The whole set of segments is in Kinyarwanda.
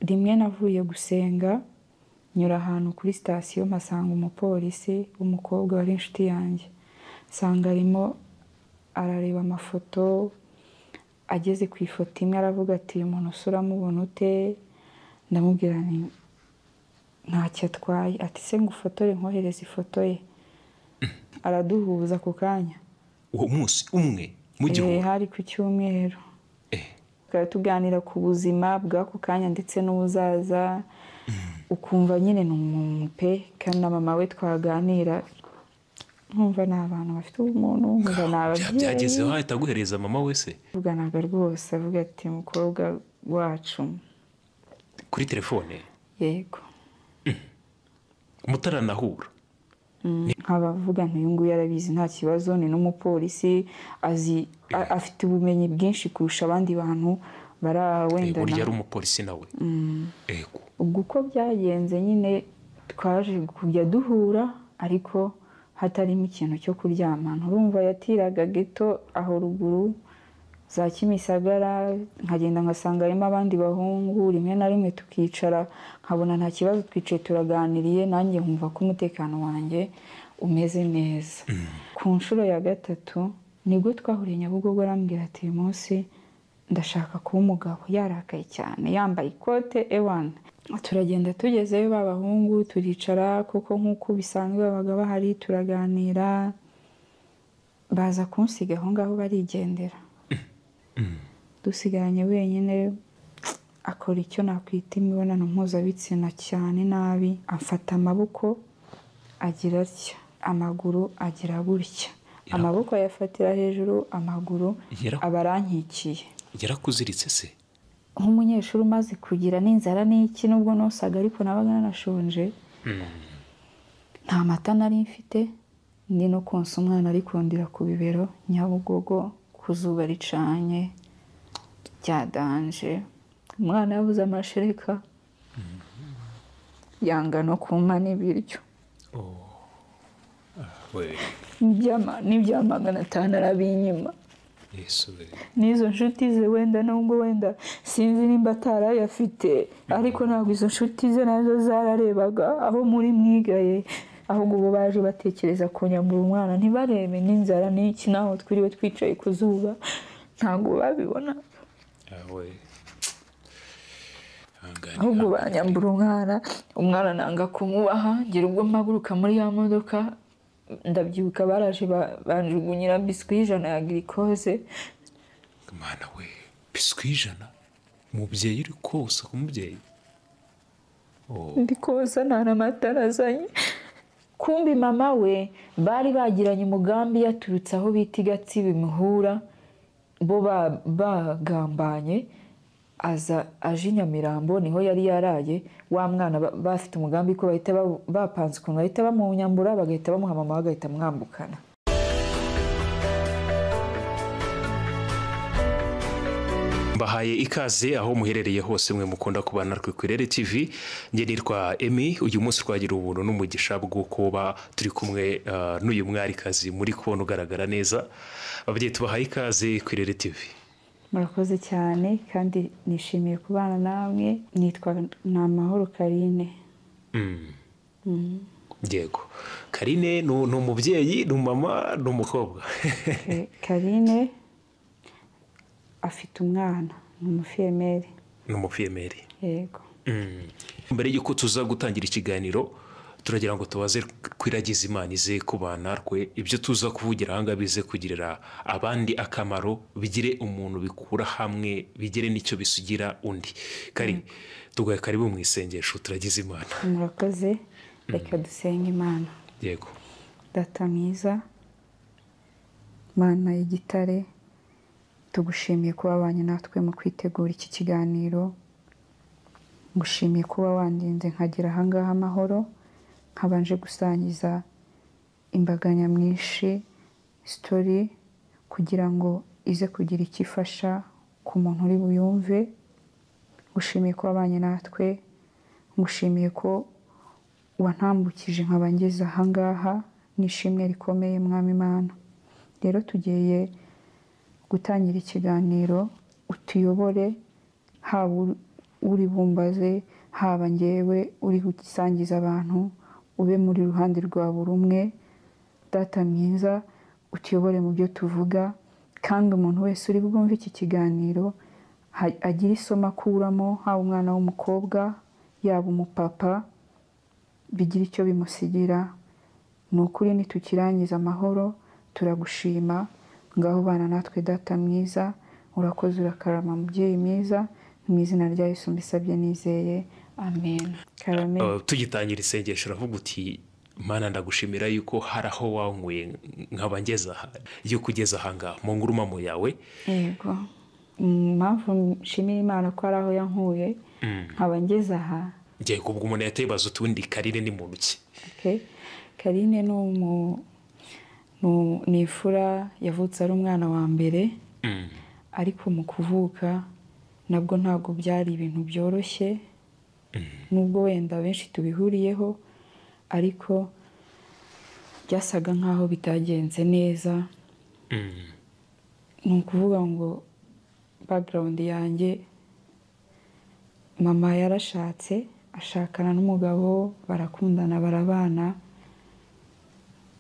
rimwe navuye gusenga nyura ahantu kuri sitasiyo mpasanga umupolisi w'umukobwa wari inshuti yanjye, nsanga arimo arareba amafoto, ageze ku ifoto imwe aravuga ati uyu muntu usura uramubona ute? Ndamubwira nti ntacyo atwaye. Ati se ngufotore nkohereza ifoto ye? Araduhuza ku kanya. Uwo munsi umwe mu gihugu hari ku cyumweru, tukaba tuganira ku buzima bw'ako kanya ndetse n'ubuzaza, ukumva nyine ni umuntu pe, kandi na mama we twaganira nkumva ni abantu bafite ubumuntu, nkumva ni ababyeyi. Byagezeho ahita aguhereza mama we se? Tuvuganaga rwose, avuga ati umukobwa wacu. Kuri telefone? Yego. Mutaranahura? Nkabavuga nti uyu nguyu yarabizi nta kibazo, ni n'umupolisi, azi afite ubumenyi bwinshi kurusha abandi bantu barawendana. Burya ari umupolisi nawe? Yego. Ubwo uko byagenze nyine twaje kujya duhura, ariko hatarimo ikintu cyo kuryamana. Urumva yatiraga geto aho ruguru za Kimisagara, nkagenda ngasanga harimo abandi bahungu, rimwe na rimwe tukicara nkabona nta kibazo, twicaye turaganiriye, nanjye nkumva ko umutekano wanjye umeze neza. Ku nshuro ya gatatu nibwo twahuriye Nyabugogo, arambwira ati uyu munsi ndashaka kuba umugabo. Yarakaye cyane, yambaye ikote ewana. Turagenda tugezeyo b'abahungu turicara, kuko nk'uko bisanzwe babaga bahari, turaganira, baza kunsiga aho ngaho barigendera. Dusigaranye wenyine, akora icyo nakwita imibonano mpuzabitsina cyane nabi, amfata amaboko agira atya, amaguru agira gutya, amaboko ayafatira hejuru, amaguru aba arankikiye. Yarakuziritse se? Nk'umunyeshuri umaze kugira n'inzara n'iki, nubwo nosaga ariko nabaga nanashonje, nta mata nari mfite, ndi no konsa umwana ariko ndira ku bibero Nyabugogo, ku zuba ricanye rya danje. Umwana yabuze amashereka, yanga no kumpa n'ibiryo. N'ibya 500 arabinyima. N'izo nshuti ze wenda nubwo wenda sinzi nimba atarayafite, ariko ntabwo izo nshuti ze nazo zararebaga aho muri mwigaye, ahubwo bo baje batekereza kunyambura umwana, ntibarebe n'inzara n'iki, naho twiriwe twicaye ku zuba, ntabwo babibona. Ahubwo banyambura umwana nanga kumubaha, ngira ubwo mpaguruka muri ya modoka, ndabyibuka baraje banjugunyira biswi 100 ya glucose. Mwana we, biswi 100? Umubyeyi uri kosa ku mubyeyi? Ndi kosa nta n'amata azanye. Kumbi mama we bari bagiranye umugambi, yaturutse aho bita Gatsibo Muhura, bo bagambanye, aza aje Nyamirambo, niho yari yaraye. Wa mwana bafite umugambi ko bahita bapanze ukuntu bahita bamunyambura, bagahita bamuha mama, bagahita mwambukana. Mbahaye ikaze aho muherereye hose mwe mukunda kubana natwe ku Irere TV. Nge nitwa Emmy. Uyu munsi twagira ubuntu n'umugisha bwo kuba turi kumwe n'uyu mwarikazi muri kubona ugaragara neza. Ababyeyi tubahaye ikaze ku Irere TV. Murakoze cyane kandi nishimiye kubana namwe. Nitwa Namahoro Karine. Yego. Karine ni umubyeyi, ni umama, ni umukobwa? Karine afite umwana, ni umufiyemeri. Ni umufiyemeri? Yego. Mbere y'uko tuza gutangira ikiganiro, turagira ngo tubaze kwiragiza Imana ize kubana rwe, ibyo tuza kuvugira aha ngaha bize kugirira abandi akamaro, bigire umuntu bikura hamwe, bigire n'icyo bisugira undi. Kari tugaye karibu mu isengesho, turagize Imana. Murakoze, reka dusenge Imana. Yego. Data mwiza, Mana y'igitare, tugushimiye kuba wabanye natwe mu kwitegura iki kiganiro. Ngushimiye kuba wandinze nkagera aha ngaha amahoro, nkabanje gusangiza imbaga nyamwinshi story kugira ngo ize kugira icyo ifasha ku muntu uri buyumve. Ngushimiye kuba wabanye natwe, ngushimiye ko wantambukije nkaba ngeze aha ngaha, nishimwe rikomeye Mwami Imana. Rero tugiye gutangira ikiganiro, utuyobore haba uri bumbaze haba njyewe uri gusangiza abantu ube muri ruhande rwa buri umwe data mwiza utuyobore mu byo tuvuga kandi umuntu wese uri bwumve iki kiganiro agira isomo akuramo haba umwana w'umukobwa yaba umupapa bigira icyo bimusigira ni ukuri nitukirangiza amahoro turagushima ngaho bana natwe data mwiza urakoze urakarama mubyeyi mwiza mu izina rya Yesu mbisabye nizeye amen. Karame. Tugitangira isengesho uravuga uti Mana ndagushimira yuko hari aho wankuye nkaba ngeze aha yo kugeza ahangaha mu ngurumamo yawe. Yego mpamvu nshimira Imana ko hari aho yankuye nkaba ngeze aha ngiye kubwo umuntu yatebaza utundi Karine ni muntu ki? Karine ni ifura yavutse ari umwana wa mbere ariko mu kuvuka nabwo ntabwo byari ibintu byoroshye nubwo wenda benshi tubihuriyeho ariko byasaga nkaho bitagenze neza. Ni ukuvuga ngo background yanjye mama yarashatse ashakana n'umugabo barakundana barabana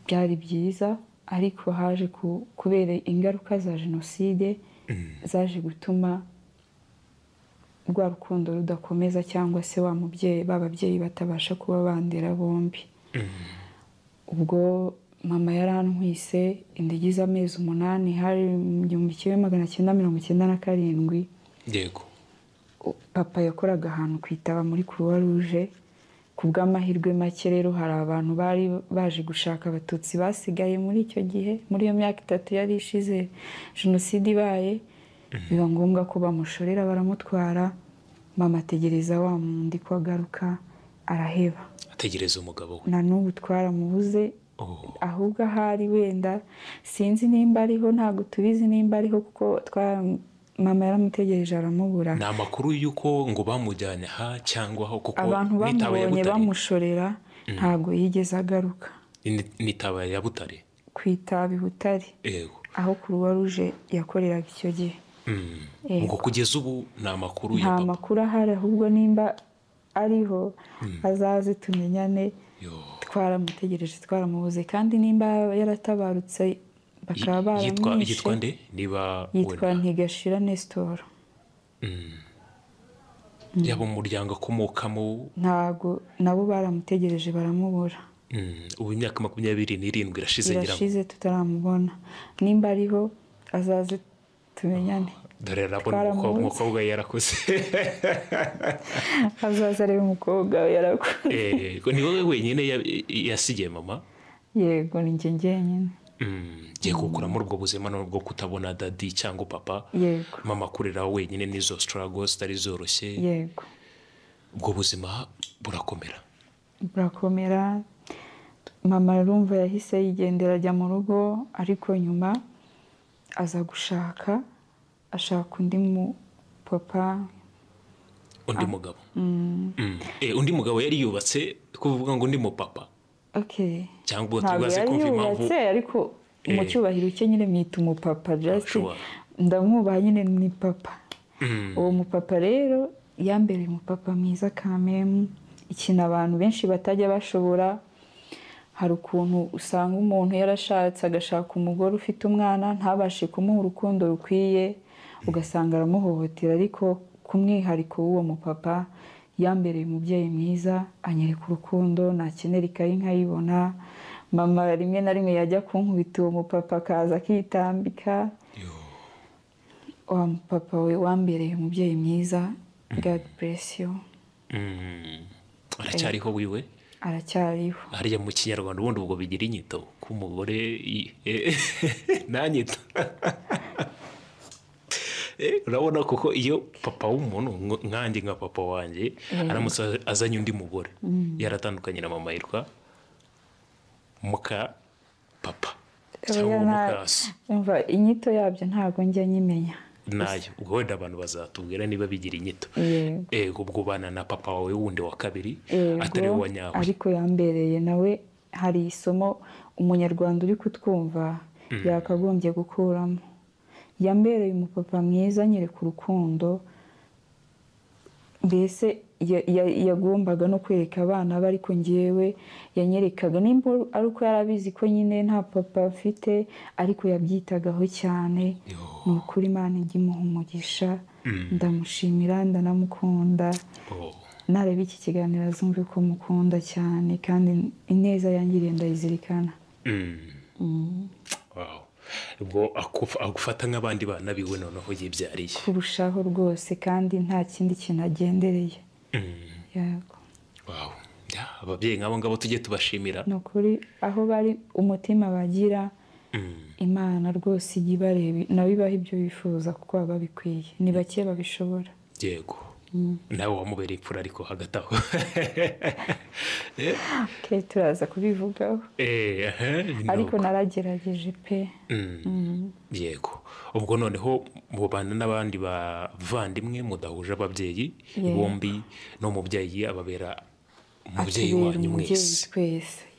byari byiza ariko haje kubera ingaruka za jenoside zaje gutuma rwa rukundo rudakomeza cyangwa se wa mubyeyi bababyeyi batabasha kuba bandera bombi. Ubwo mama yarantwise indigize amezi 8 hari mu 1997. Yego. Papa yakoraga ahantu kwitaba muri Croix Rouge kubw'amahirwe make rero hari abantu bari baje gushaka abatutsi basigaye muri icyo gihe muri iyo myaka 3 yari ishize jenoside ibaye biba ngombwa ko bamushorera baramutwara mama ategereza wa mundi ko agaruka araheba ategereza umugabo we na n'ubu twaramubuze ahubwo ahari wenda sinzi nimba ariho ntago tubizi nimba ariho kuko mama yaramutegereje aramubura. Ni amakuru yuko ngo bamujyanye ha cyangwa aho kuko abantu bamubonye bamushorera ntago yigeze agaruka. Nitaba ya Butare kwitaba Butare yego aho Croix Rouge yakoreraga icyo gihe. Ngo kugeza ubu nta makuru ya papa nta makuru ahari ahubwo nimba ariho azaze tumenyane twaramutegereje twaramubuze kandi nimba yaratabarutse bakaba baramwishe. Yitwa nde niba yitwa Ntigashira Nestor. Yaba umuryango akomokamo ntago nabo baramutegereje baramubura. Ubu imyaka 27 irashize tutaramubona nimba ariho azaze tumenyane. Dore rabona umukobwa yarakoze azaza rero umukobwa yarakoze ni wowe wenyine yasigiye mama? Yego ni njye nyine. Giye gukura muri ubwo buzima nubwo kutabona daddy cyangwa papa. Yego. Mama kurera wenyine nizo struggles tari zoroshye. Yego. Ubwo buzima burakomera. Mama rumva yahise yigendera ajya mu rugo ariko nyuma aza gushaka ashaka undi mu papa undi mugabo. Undi mugabo yari yubatse kuvuga ngo undi mu papa. Okay. Cyangwa tubaze kumva impamvu ariko mu cyubahiro cye nyine mwita umupapa just ndamwubaha nyine ni papa. Uwo mupapa rero yambereye umupapa mwiza kameme ikintu abantu benshi batajya bashobora. Hari ukuntu usanga umuntu yarashatse agashaka umugore ufite umwana ntabashe kumuha urukundo rukwiye ugasanga aramuhohotera ariko kumwihariko w'uwo mupapa yambereye umubyeyi mwiza anyereka urukundo nakenera ikayi nkayibona. Mama rimwe na rimwe yajya kunkubita uwo mupapa akaza akitambika. Wa mupapa we wambereye umubyeyi mwiza. God bless you. Aracyariho wiwe? Aracyariho. Hariya mu Kinyarwanda ubundi ubwo bigira inyito k'umugore nanyito. Urabona kuko iyo papa w'umuntu nkanjye nka papa wanjye aramutse azanye undi mugore yaratandukanye na mama yitwa muka papa cyangwa mukasi. Umva inyito yabyo ntago njya nyimenya nayo ubwo wenda abantu bazatubwira niba bigira inyito. Ubwo bana na papa wawe wundi wa kabiri atari wa nyawe ariko yambereye nawe hari isomo umunyarwanda uri kutwumva yakagombye gukuramo. Yambereye umupapa mwiza nyereka urukundo mbese yagombaga no kwereka abana be, ariko ngewe yanyerekaga nimba ari uko yarabizi ko nyine nta papa afite, ariko yabyitagaho cyane. Ni ukuri Imana ijya imuha umugisha, ndamushimira ndanamukunda. Nareba iki kiganiro azumve ko mukunda cyane, kandi ineza yangiriye ndayizirikana. ubwo agufata nk'abandi bana biwe noneho yibyariye kurushaho rwose, kandi nta kindi kintu agendereye. Yego. ababyeyi nk'abo ngabo tujye tubashimira. Ni ukuri aho bari umutima bagira, Imana rwose ijya ibareba nabo ibaha ibyo bifuza, kuko baba babikwiye. Ni bake babishobora. Yego. nawe wamubereye imfura ariko hagati aho. turaza kubivugaho. ariko naragerageje pe. Yego. ubwo noneho mubana n'abandi bavandimwe mudahuje ababyeyi bombi, no mubyeyi ababera umubyeyi wanyu mwese.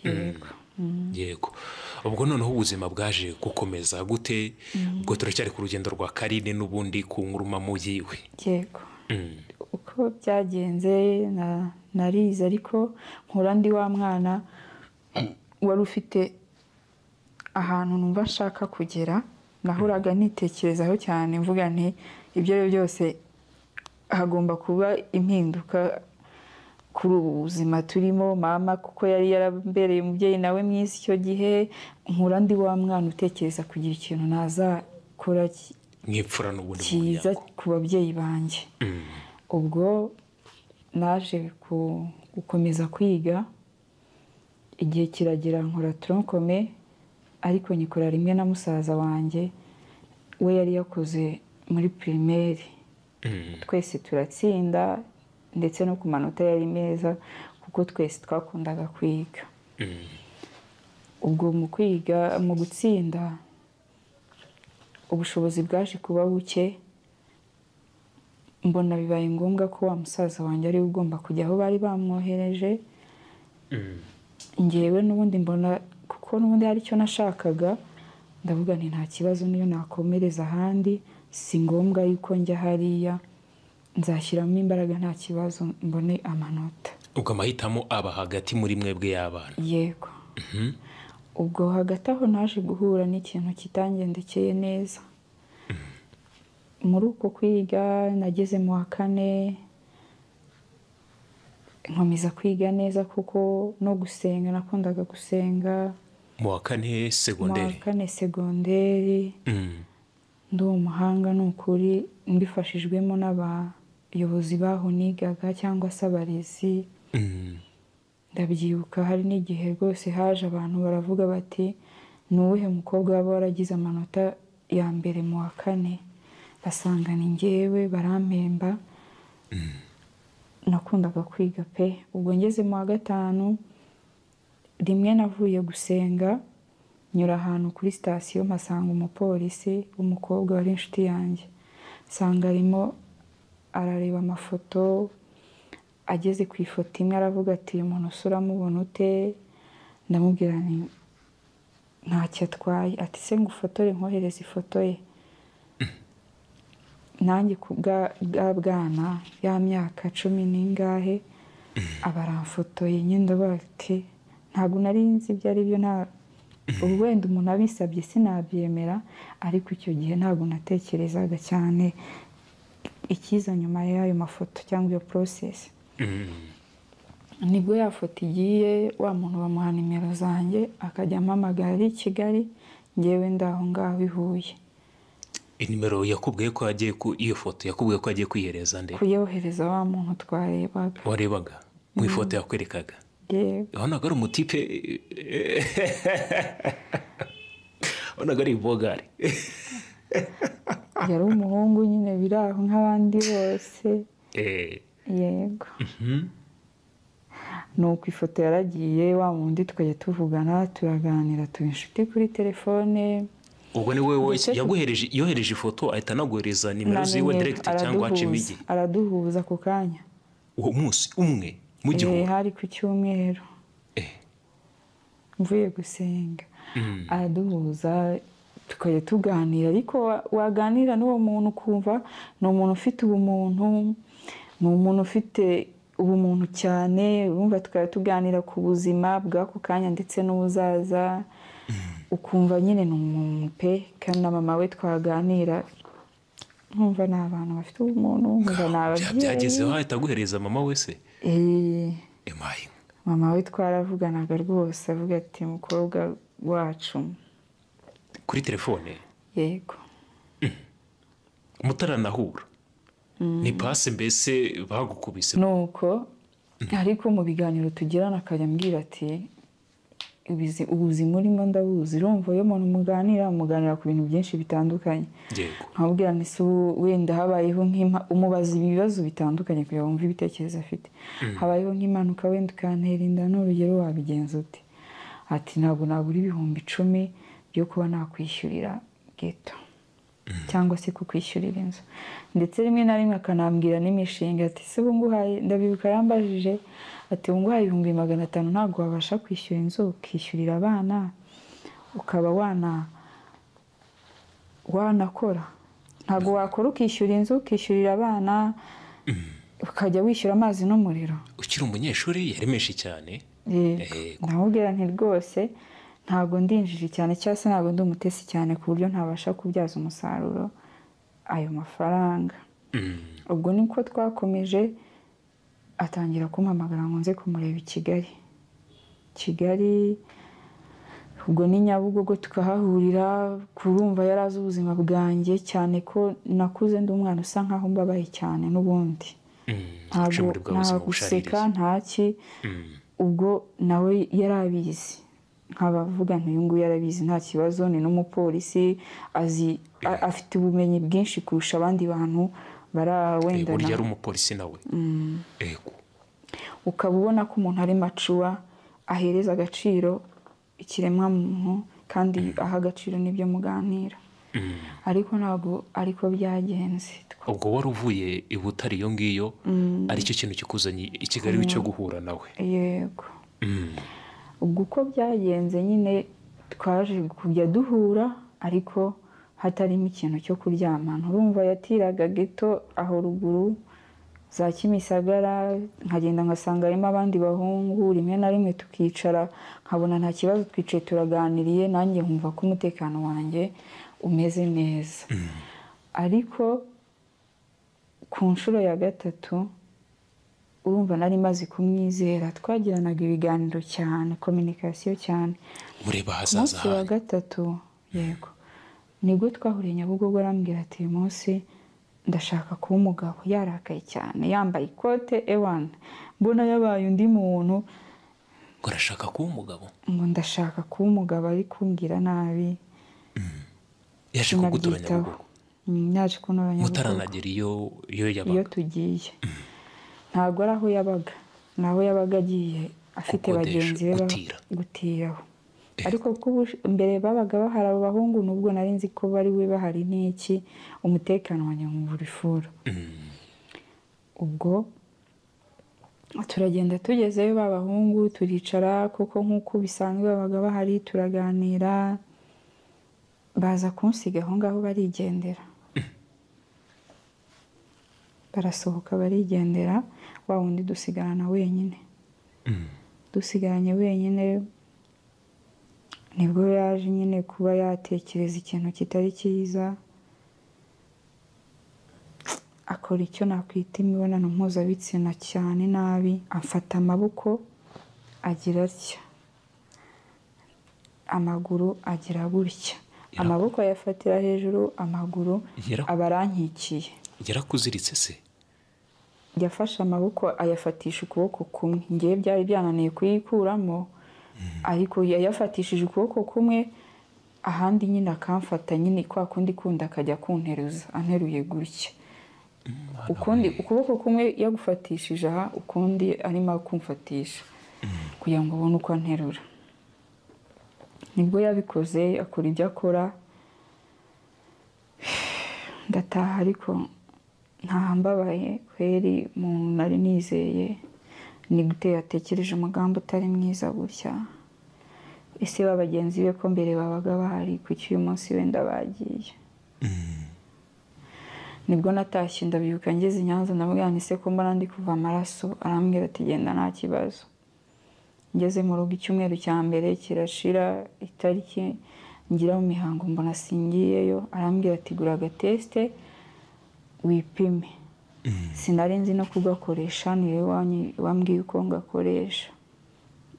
Yego. Yego. ubwo noneho ubuzima bwaje gukomeza gute? ubwo turacyari ku rugendo rwa Carine n'ubundi ku nkurumamo yiwe. Yego. uko byagenze narize, ariko nkura ndi wa mwana wari ufite ahantu numva nshaka kugera. Nahoraga nitekerezaho cyane, mvuga nti ibyo ari byose hagomba kuba impinduka kuri ubu buzima turimo. Mama kuko yari yarambereye umubyeyi nawe mwiza icyo gihe, nkura ndi wa mwana utekereza kugira ikintu nazakora nk'imfura n'ubundi cyiza ku babyeyi banjye. ubwo naje gukomeza kwiga, igihe kiragera nkora troncome, ariko nyikora rimwe na musaza wanjye, we yari yakoze muri primaire. Twese turatsinda, ndetse no ku manota yari meza, kuko twese twakundaga kwiga. ubwo mu kwiga, mu gutsinda, ubushobozi bwaje kuba buke, mbona bibaye ngombwa ko wa musaza wanjye ari ugomba kujya aho bari bamwohereje. ngewe n'ubundi mbona, kuko n'ubundi hari icyo nashakaga, ndavuga nti nta kibazo niyo nakomereza ahandi, si ngombwa yuko njya hariya, nzashyiramo imbaraga nta kibazo mbone amanota. ubwo amahitamo aba hagati muri mwebwe y'abana. Yego. ubwo hagati aho naje guhura n'ikintu kitangendekeye neza. muri uko kwiga nageze mu wa 4, nkomeza kwiga neza, kuko no gusenga nakundaga gusenga. mu wa 4 segonderi. mu wa 4 segonderi. ndi umuhanga ni ukuri, mbifashijwemo n'abayobozi baho nigaga cyangwa se abarezi. ndabyibuka hari n'igihe rwose haje abantu baravuga bati, ni uwuhe mukobwa waba waragize amanota ya mbere mu wa 4? basanga ni ngewe, barampemba. nakundaga kwiga pe. ubwo ngeze mu wa 5, rimwe navuye gusenga, nyura ahantu kuri sitasiyo, mpasanga umupolisi w'umukobwa wari inshuti yanjye. nsanga arimo arareba amafoto, ageze ku ifoto imwe aravuga ati, uyu muntu usura mubona ute? ndamubwira nti ntacyo atwaye. ati se ngufotore nkohereza ifoto ye? nanjye ku bwa bwana ya myaka 10 n'ingahe, abaramfotoye nyine, ndavuga ati ntabwo nari nzi ibyo ari byo. ubu wenda umuntu abisabye sinabyemera, ariko icyo gihe ntabwo natekerezaga cyane ikiza nyuma y'ayo mafoto cyangwa iyo process. nibwo ya foto igiye, wa muntu bamuha nimero zanjye, akajya ampamagara ari i Kigali, ngewe ndaho ngaho i Huye. inimero yakubwiye ko agiye iyo foto yakubwiye ko agiye kwihereza nde? kuyohereza wa muntu twarebaga. warebaga mu ifoto yakwerekaga? Yego. wabonaga ari umutipe, wabonaga ari ibogari. yari umuhungu nyine biri aho nk'abandi bose. Yego. nuko ifoto yaragiye, wa wundi tukajya tuvugana, turaganira, tuba inshuti kuri telefone. ubwo ni wowe yohereje ifoto ahita anaguhereza nimero ziwe direct cyangwa acimigi? araduhuza ku kanya. uwo munsi umwe mu gihugu? hari ku cyumweru. mvuye gusenga. araduhuza tukajya tuganira, ariko waganira n'uwo muntu ukumva ni umuntu ufite ubumuntu, ni umuntu ufite ubumuntu cyane, urumva tukaba tuganira ku buzima bw'ako kanya ndetse n'ubuzaza, ukumva nyine ni umuntu pe. kandi na mama we twaganira nkumva ni abantu bafite ubumuntu, nkumva ni ababyeyi. byagezeho ahita aguhereza mama we se? Emaye. Mama we twaravuganaga rwose, avuga ati mukobwa wacu. Kuri telefone? Yego. Mutaranahura? Ni pase mbese bagukubise? Nuko ariko mu biganiro tugirana akajya ambwira ati ubuzima urimo ndabuzi. Urumva iyo umuntu muganira ku bintu byinshi bitandukanye. Yego. Nkabwira nti se wenda habayeho umubaza ibibazo bitandukanye kugira wumve ibitekerezo afite. Habayeho nk'impanuka wenda ukantera inda, n'urugero wabigenza ute? Ati ntabwo nabura ibihumbi 10 byo kuba nakwishyurira geto cyangwa se kukwishyurira inzu. Ndetse rimwe na rimwe akanambwira n'imishinga ati se bunguhaye, ndabibuka yambajije ati bunguhaye 500 ntabwo wabasha kwishyura inzu ukishyurira abana ukaba wanakora? Ntabwo wakora ukishyura inzu ukishyurira abana ukajya wishyura amazi n'umuriro? Ukiri umunyeshuri yaremeshe cyane. Ndamubwira nti rwose ntabwo ndinjije cyane cyangwa se ntabwo ndi umutesi cyane ku buryo ntabasha kubyaza umusaruro ayo mafaranga. Ubwo niko twakomeje, atangira kumpamagara ngo nze kumureba i Kigali. Ubwo ni Nyabugogo tukahahurira, kurumva yari azi ubuzima bwanjye cyane ko nakuze ndi umwana usa nkaho mbabaye cyane n'ubundi. Nta guseka ntaki. Ubwo nawe yarabizi, nkabavuga nti uyu nguyu yarabizi nta kibazo, ni n'umupolisi azi, afite ubumenyi bwinshi kurusha abandi bantu barawenda. Burya ari umupolisi nawe. Ego. Ukaba ubona ko umuntu ari macuwa, ahereza agaciro ikiremwa muntu kandi aha agaciro n'ibyo muganira. Ariko ntabwo ariko byagenze. Ubwo wari uvuye i Butare iyo ngiyo, aricyo kintu kikuzanye i Kigali cyo guhura nawe? Yego. Ubwo uko byagenze nyine twaje kujya duhura ariko hatarimo ikintu cyo kuryamana. Urumva yatiraga geto aho ruguru za Kimisagara, nkagenda ngasanga harimo abandi bahungu, rimwe na rimwe tukicara nkabona nta kibazo, twicaye turaganiriye, nanjye nkumva ko umutekano wanjye umeze neza. Ariko ku nshuro ya 3 urumva nari maze kumwizera, twagiranaga ibiganiro cyane, communication cyane. Mureba hazaza hawe? Wa 3 yego, nibwo twahuriye Nyabugogo, arambwira ati uyu munsi ndashaka kuba umugabo. Yarakaye cyane, yambaye ikote ewana, mbona yabaye undi muntu. Ngo arashaka kuba umugabo? Ngo ndashaka kuba umugabo, ari kumbwira nabi. Yaje kugudura Nyabugogo? Yaje kuntora Nyabugogo. Mutaranagera iyo yabaga? Iyo tugiye ntabwo ari aho yabaga, naho yabaga agiye afite bagenzi be gutiraho. Ariko kuko mbere babaga bahari abo bahungu, nubwo nari nzi ko bari we bahari n'iki, umutekano wanjye nkumva ifura. Ubwo turagenda tugezeyo babahungu turicara, kuko nkuko bisanzwe babaga bahari, turaganira, baza kunsiga aho ngaho barigendera. Barasohoka barigendera, wa wundi dusigarana wenyine. Dusigaranye wenyine nibwo yaje nyine kuba yatekereza ikintu kitari cyiza, akora icyo nakwita imibonano mpuzabitsina cyane nabi. Amfata amaboko agira atya, amaguru agira gutya, amaboko ayafatira hejuru, amaguru aba arankikiye. Yarakuziritse se? Yafashe amaboko ayafatisha ukuboko kumwe, ngiye byari byananiye kuyikuramo, ariko yayafatishije ukuboko kumwe, ahandi nyine akamfata nyine kwa kundi kundi akajya kunteruza, anteruye gutya. Ukundi ukuboko kumwe yagufatishije aha, ukundi arimo kumfatisha kugira ngo ubone uko anterura. Nibwo yabikoze, akora ibyo akora, ndataha. Ariko nta mbabaye kweri, umuntu nari nizeye ni gute yatekereje umugambi utari mwiza gutya. Ese babagenzi be ko mbere babaga bahari, kuki uyu munsi wenda bagiye? nibwo natashye ndabyuka ngeze i Nyanza ndamubwira nti se ko mbona ndi kuva amaraso, arambwira ati genda nta kibazo. Ngeze mu rugo icyumweru cya mbere kirashira, itariki ngira mu mihango mbona singiyeyo, arambwira ati gura agatesite wipime. Sinari nzi no kugakoresha, niwe wambwiye uko ngakoresha.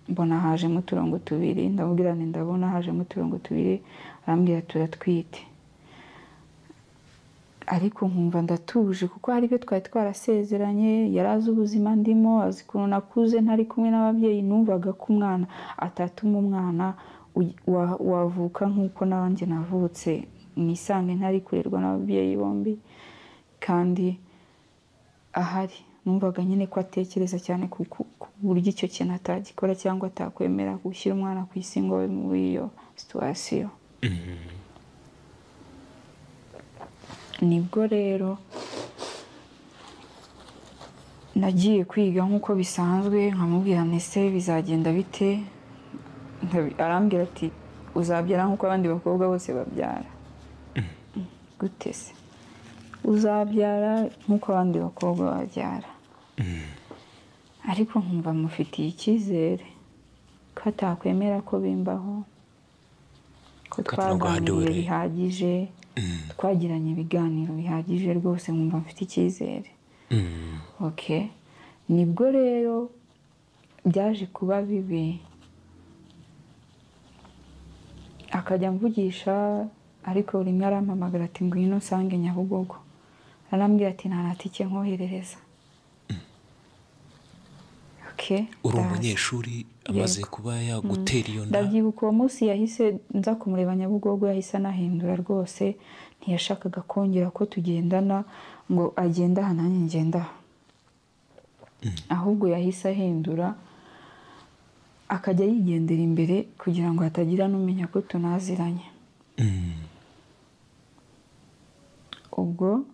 Mbona hajemo uturongo tubiri, ndamubwira nti ndabona hajemo uturongo tubiri, arambwira turatwite. Ariko nkumva ndatuje kuko hari ibyo twari twarasezeranye, yari azi ubuzima ndimo, azi ukuntu nakuze ntari kumwe n'ababyeyi, numvaga ko umwana atatuma umwana wavuka nk'uko nanjye navutse nisange ntari kurerwa n'ababyeyi bombi kandi ahari. Numvaga nyine ko atekereza cyane ku buryo icyo kintu atagikora cyangwa atakwemera gushyira umwana ku isi ngo abe muri iyo situwasiyo. Nibwo rero nagiye kwiga nk'uko bisanzwe, nkamubwira nti se bizagenda bite? Arambwira ati uzabyara nk'uko abandi bakobwa bose babyara. Gute se? Uzabyara nk'uko abandi bakobwa babyara. Ariko nkumva mufitiye icyizere ko atakwemera ko bimbaho, ko twaganiriye bihagije, twagiranye ibiganiro bihagije, rwose nkumva mfite icyizere. Okay, nibwo rero byaje kuba bibi, akajya mvugisha, ariko rimwe arampamagara ati ngwino nsange Nyabugogo. Arambwira ati nta na tike nkoherereza. Uri umunyeshuri amaze kuba yagutera iyo nda? Ndabyibuka uwo munsi yahise nza kumureba Nyabugogo, yahise anahindura rwose, ntiyashakaga kongera ko tugendana ngo agenda aha nanjye ngenda aha. Ahubwo yahise ahindura akajya yigendera imbere kugira ngo hatagira n'umenya ko tunaziranye. Ubwo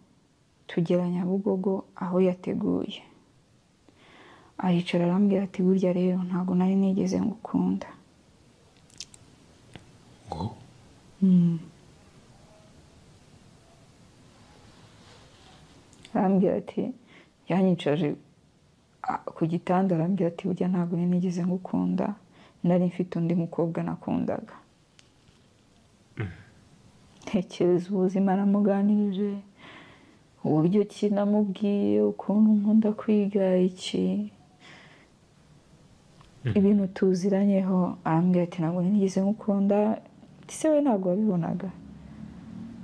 tugera Nyabugogo aho yateguye, aricara arambwira ati burya rero ntabwo nari nigeze ngukunda. Arambwira ati yanyicaje ku gitanda, arambwira ati burya ntabwo nari nigeze ngukunda, nari mfite undi mukobwa nakundaga. Ntekereza ubuzima namuganirije, uburyo ki namubwiye ukuntu nkunda kwiga iki, ibintu tuziranyeho. Arambwira ati ntabwo nigeze ngukunda. Ati se we ntabwo wabibonaga?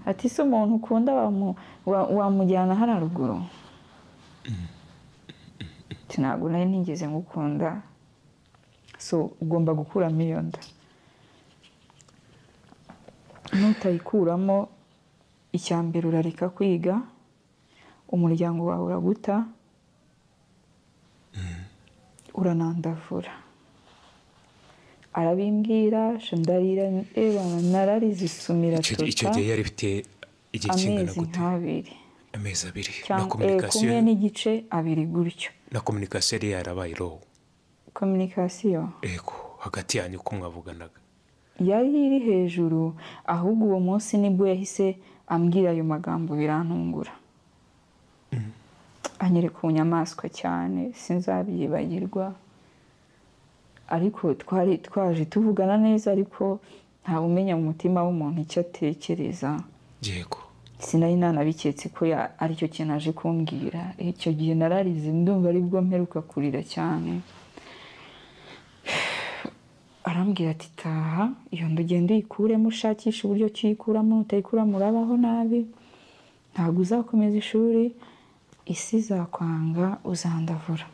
Ati se umuntu ukunda wamujyana hano ruguru? Ati ntabwo nari nigeze ngukunda, so ugomba gukuramo iyo nda. Nutayikuramo, icya mbere urareka kwiga, umuryango wawe uraguta, uranandavura. Arabimbwira, ndarira, nararize isumira tuta. Icyo gihe yari ifite igihe kingana gute? Amezi abiri. Na komunikasiyo? Kumwe n'igice, abiri gutyo. Na komunikasiyo yari yarabaye roho? Komunikasiyo? Ego, hagati yanyu uko mwavuganaga? Yari iri hejuru, ahubwo uwo munsi nibwo yahise ambwira ayo magambo, birantungura. Anyereka ubunyamaswa cyane, sinzabyibagirwa. Ariko twari twaje tuvugana neza, ariko nta umenya mu mutima w'umuntu icyo atekereza. Yego. Sinari nanabiketse ko aricyo kintu aje kumbwira. Icyo gihe nararize, ndumva aribwo mperuka kurira cyane. Arambwira ati taha iyo nda ugenda uyikuremo, ushakisha uburyo uyikuramo, utayikuramo urabaho nabi, ntabwo uzakomeza ishuri, isi izakwanga, uzandavura.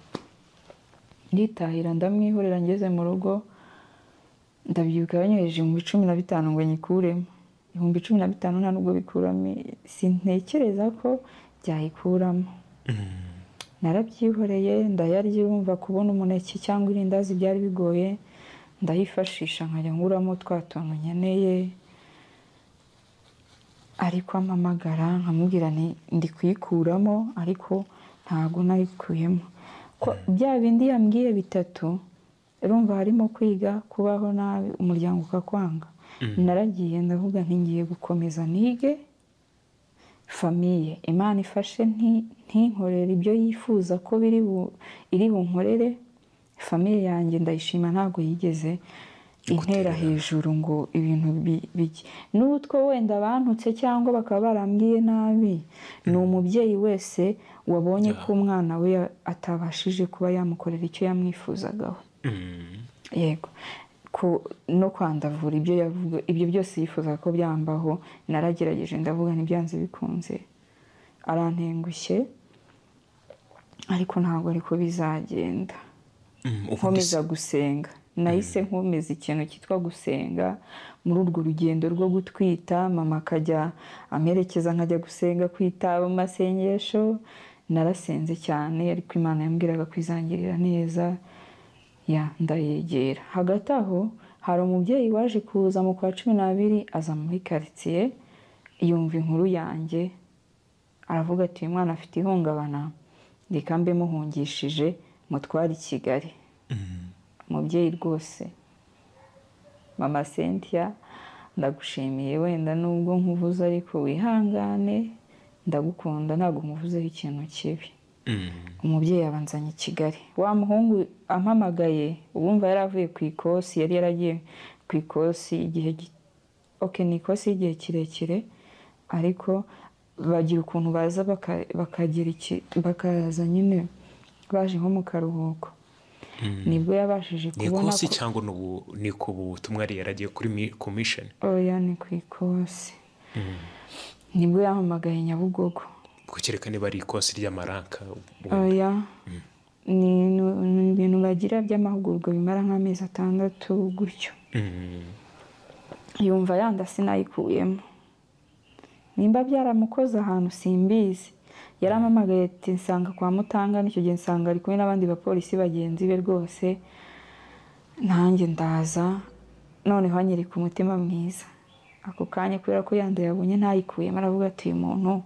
Nditahira ndamwihorera. Ngeze mu rugo ndabyibuka yanyoheje 15,000 ngo nyikuremo. 15,000 nta nubwo bikuramo, sintekereza ko byayikuramo. Narabyihoreye, ndayarya. Urumva kubona umuneke cyangwa irindazi byari bigoye, ndayifashisha nkajya nguramo twa tuntu nkeneye. Ariko amamagara nkamubwira ndi kuyikuramo, ariko ntabwo nayikuyemo. Bya bindi yambwiye bitatu, urumva harimo kwiga, kubaho nabi, umuryango ukakwanga. Naragiye ndavuga nti ngiye gukomeza nige, famiye imana ifashe ntinkorere ibyo yifuza ko iri bunkorere, famiye yanjye ndayishima, ntabwo yigeze intera hejuru ngo ibintu bijye n'utwo wenda bantutse cyangwa bakaba barambwiye nabi. Ni umubyeyi wese wabonye ko umwana we atabashije kuba yamukorera icyo yamwifuzagaho. Yego, no kwandavura ibyo byose yifuzaga ko byambaho, naragerageje ndavuga ntibyanze bikunze, arantengushye ariko ntabwo ariko bizagenda. Nkomeza gusenga, nahise nkomeza ikintu cyitwa gusenga muri urwo rugendo rwo gutwita. Mama akajya amerekeza nkajya gusenga, kwitaba mu masengesho. Narasenze cyane ariko Imana yambwiraga kwizangirira neza, ndayegera. Hagati aho hari umubyeyi waje kuza mu kwa 12 aza muri karitsiye, yumva inkuru yanjye, aravuga ati uyu mwana afite ihungabana, reka mbe muhungishije mutware i Kigali. Umubyeyi rwose, mama Cynthia, ndagushimiye, wenda nubwo nkuvuze ariko wihangane, ndagukunda, ntabwo nkuvuzeho ikintu kibi. Umubyeyi abanzanye i Kigali. Wa muhungu ampamagaye, ubumva yaravuye ku ikosi, yari yaragiye ku ikosi igihe ni ikosi y'igihe kirekire, ariko bagira ukuntu baza bakaza nyine baje nko mu karuhuko. Nibwo yabashije kubona ko... Ni ikosi cyangwa ni ku butumwa yari yaragiye kuri commission? Oya, ni ku ikosi. Nibwo yampamagaye Nyabugogo. Kukereka niba ari ikosi ry'amaranka? Oya, ni ibintu bagira by'amahugurwa bimara nk'amezi 6 gutyo. Yumva yanda sinayikuyemo, nimba byaramukoze ahantu simbizi. Yarampamagaye ati nsanga kwa Mutanga, nicyo gihe nsanga ari kumwe n'abandi bapolisi bagenzi be rwose. Nanjye ndaza, noneho anyereka umutima mwiza. Ako kanya kubera ko yanda yabonye ntayikuyemo, aravuga ati uyu muntu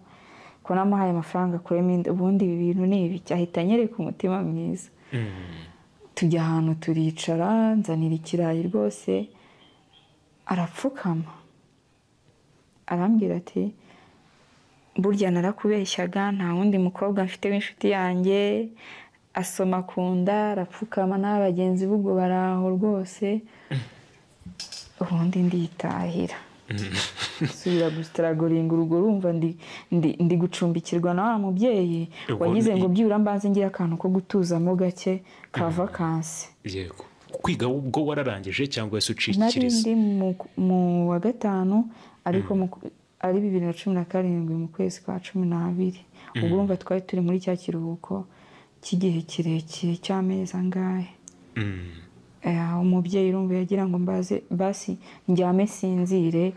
ko namuhaye amafaranga kurema inda, ubundi ibi bintu ni ibiki? Ahita anyereka umutima mwiza. Tujya ahantu turicara, nzanira ikirayi rwose, arapfukama arambwira ati burya narakubeshyaga, nta wundi mukobwa mfite w'inshuti yanjye, asoma ku nda, arapfukama, n'abagenzi b'ubwo baraho rwose. Ubundi nditahira, subira gusitaragoringa urugo, rumva ndi gucumbikirwa na wa mubyeyi wagize ngo byibura mbanze ngira akantu ko gutuzamo gake ka vakansi. Yego, kwiga ubwo wararangije cyangwa se ucikiriza? Nari ndi mu wa 5, ariko ari 2017 mu kwezi kwa 12. Ubwo urumva twari turi muri cya kiruhuko cy'igihe kirekire cy'amezi angahe. Umubyeyi urumva yagira ngo mbaze basi njyame sinzire,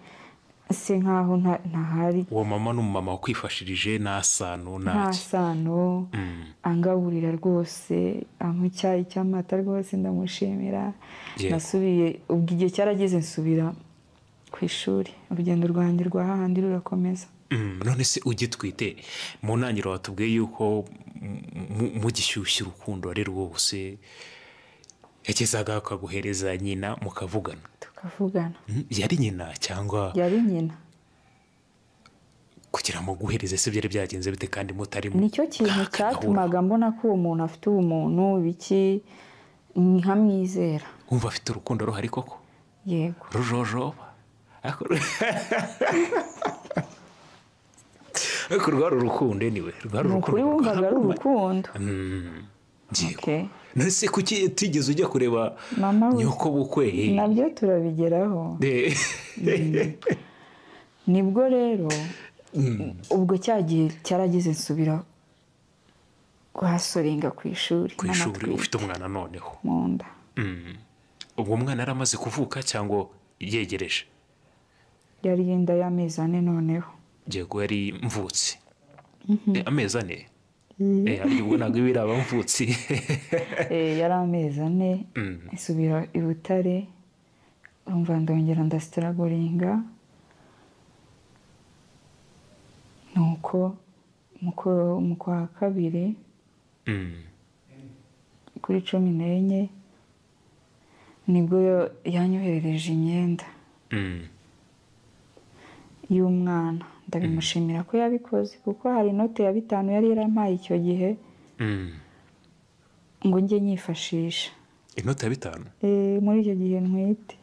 se nkaho ntahari. Uwo mama n'umumama wakwifashirije nta sano, angaburira rwose, ampa icyayi cy'amata rwose, ndamushimira. Nasubiye, ubwo igihe cyarageze nsubira ku ishuri, urugendo rwanjye rwa hahandi rurakomeza. None se ugitwite, mu ntangiriro watubwiye yuko mugishyushya urukundo ari rwose, yagezaga akaguhereza nyina mukavugana? Tukavugana. Yari nyina cyangwa? Yari nyina. Kugira ngo guhereze se byari byagenze bite kandi mutarimo? Nicyo kintu cyatumaga mbona ko uwo muntu afite ubumuntu, biki nkamwizera. Wumva afite urukundo ruhari koko? Yego. Rujojoba? Ariko rwari urukundo niwe? Rwari urukundo? Ukuri wumvaga ari urukundo. Nese kuki utigeze ujya kureba nyoko bukwe? Nabyo turabigeraho. Nibwo rero ubwo cyagiye cyarageze nsubira guhasoringa ku ishuri. Ku ishuri ufite umwana noneho mu nda. Ubwo mwana yaramaze kuvuka cyangwa yegereje? Yari inda y'amezi 4 noneho. Yego, yari mvutsi. Amezi 4? Ariko ntabwo biraba mvutsi. Yari amezi 4. Isubira i Butare, urumva ndongera ndasitaragoringa. Nuko mu kwa 2 kuri 14 nibwo yanyoherereje imyenda. y'umwana ndabimushimira ko yabikoze kuko hari inote ya 5 yari yarampaye icyo gihe ngo njye nyifashisha. Inoti ya 5 muri icyo gihe ntwite.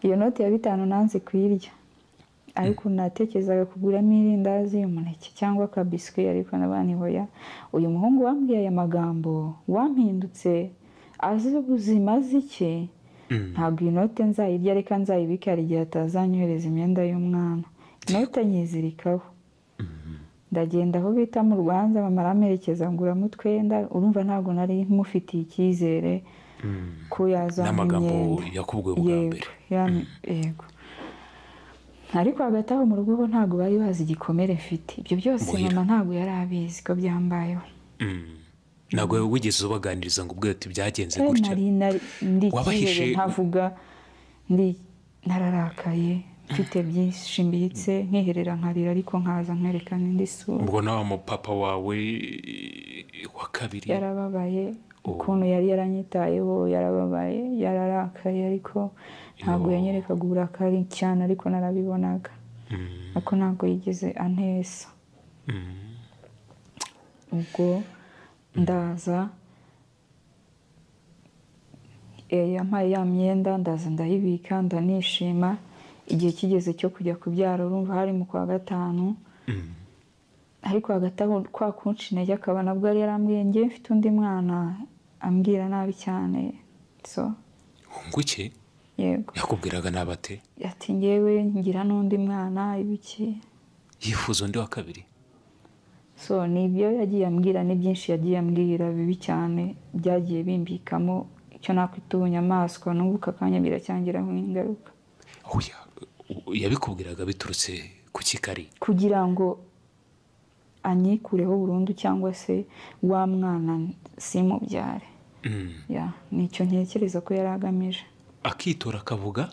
Iyo note ya 5 nanze kuyirya ariko natekerezaga kuguramo irindazi y'umuneke cyangwa akabiswi ariko nabani hoya uyu muhungu wambwiye aya magambo wampindutse azi ubuzima zike ntabwo inote nzayirya reka nzayibika hari igihe atazanyohereza imyenda y'umwana. Inote nyizirikaho ndagenda aho bita mu Rwanda mama aramerekeza nguramo utwenda urumva ntabwo nari mufitiye icyizere ko yazana n'amagambo yakubwiye ubwa mbere. Yego ariko hagati aho mu rugo bo ntabwo bari bazi igikomere mfite. Ibyo byose mama ntabwo yari abizi ko byambayeho. Ntabwo wigeze ubaganiriza ngo ubwe ati byagenze gutya? Wabahishije ntavuga nararakaye mfite byinshi mbitse nkiherera nkarira ariko nkaza nkerekana indi sura. Ubwo nawe papa wawe wa kabiri yarababaye ukuntu yari yaranyitayeho yarababaye yararakaye ariko ntabwo yanyerekaga uburakari cyane ariko narabibonaga ariko ntabwo yigeze antesa. Ubwo ndaza yampaye ya myenda ndaza ndayibika ndanishima. Igihe kigeze cyo kujya kubyara urumva hari mu kwa 5 ariko hagati aho kwa kunshi intege akaba nabwo yari yarambwiye njye mfite undi mwana ambwira nabi cyane. So nguke yego yakubwiraga nabate ati ngewe ngira n'undi mwana ibiki yifuza undi wa kabiri. So nibyo yagiye ambwira ni byinshi yagiye ambwira bibi cyane byagiye bimbikamo icyo nakwita ubunyamaswa n'ubu kakanya biracyangiraho ingaruka. Yabikubwiraga biturutse ku kikari kugira ngo anyikureho burundu cyangwa se wa mwana simubyare. Nicyo ntekereza ko yari agamije. Akitora akavuga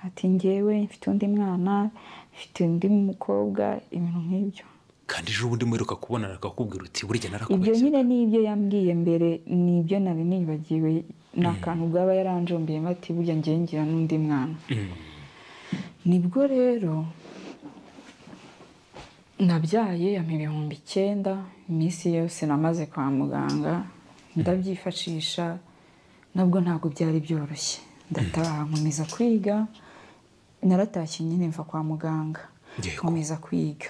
ati ngewe mfite undi mwana mfite undi mukobwa ibintu nk'ibyo. Kandi ejo bundi mwiruka kubonana akakubwira uti burya narakubeshye. Ibyo nyine nibyo yambwiye mbere nibyo nari nibagiwe n'akantu bwaba yaranjombeye ati burya ngiye ngira n'undi mwana. Nibwo rero nabyaye ya 9,000 iminsi yose namaze kwa muganga ndabyifashisha nabwo ntabwo byari byoroshye. Ndataha nkomeza kwiga naratashye nyine mva kwa muganga nkomeza kwiga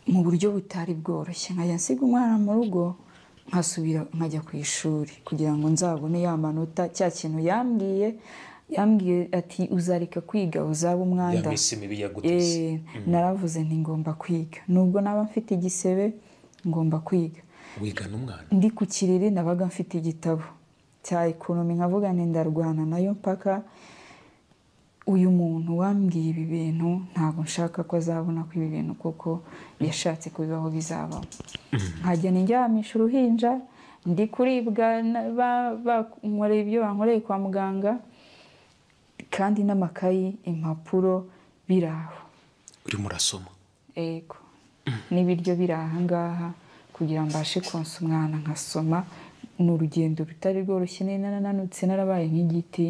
mu buryo butari bworoshye nkajya nsiga umwana mu rugo nkasubira nkajya ku ishuri kugira ngo nzabone ya manota cya kintu yambwiye ati uzareka kwiga uzaba umwanda. Naravuze nti ngomba kwiga nubwo naba mfite igisebe ngomba kwiga. Wigana umwana ndi ku kiriri nabaga mfite igitabo cya ekonomi nkavuga nti ndarwana nayo mpaka uyu muntu wambwiye ibi bintu ntabwo nshaka ko azabona ko ibi bintu kuko yashatse kubibaho bizaba. Nkajya njyamisha uruhinja ndi kuribwa bankoreye ibyo bankoreye kwa muganga kandi n'amakayi impapuro biraho urimo urasoma. Yego n'ibiryo biraha ngaha kugira mbashe konsa umwana nkasoma. Ni urugendo rutari rworoshye nananutse narabaye nk'igiti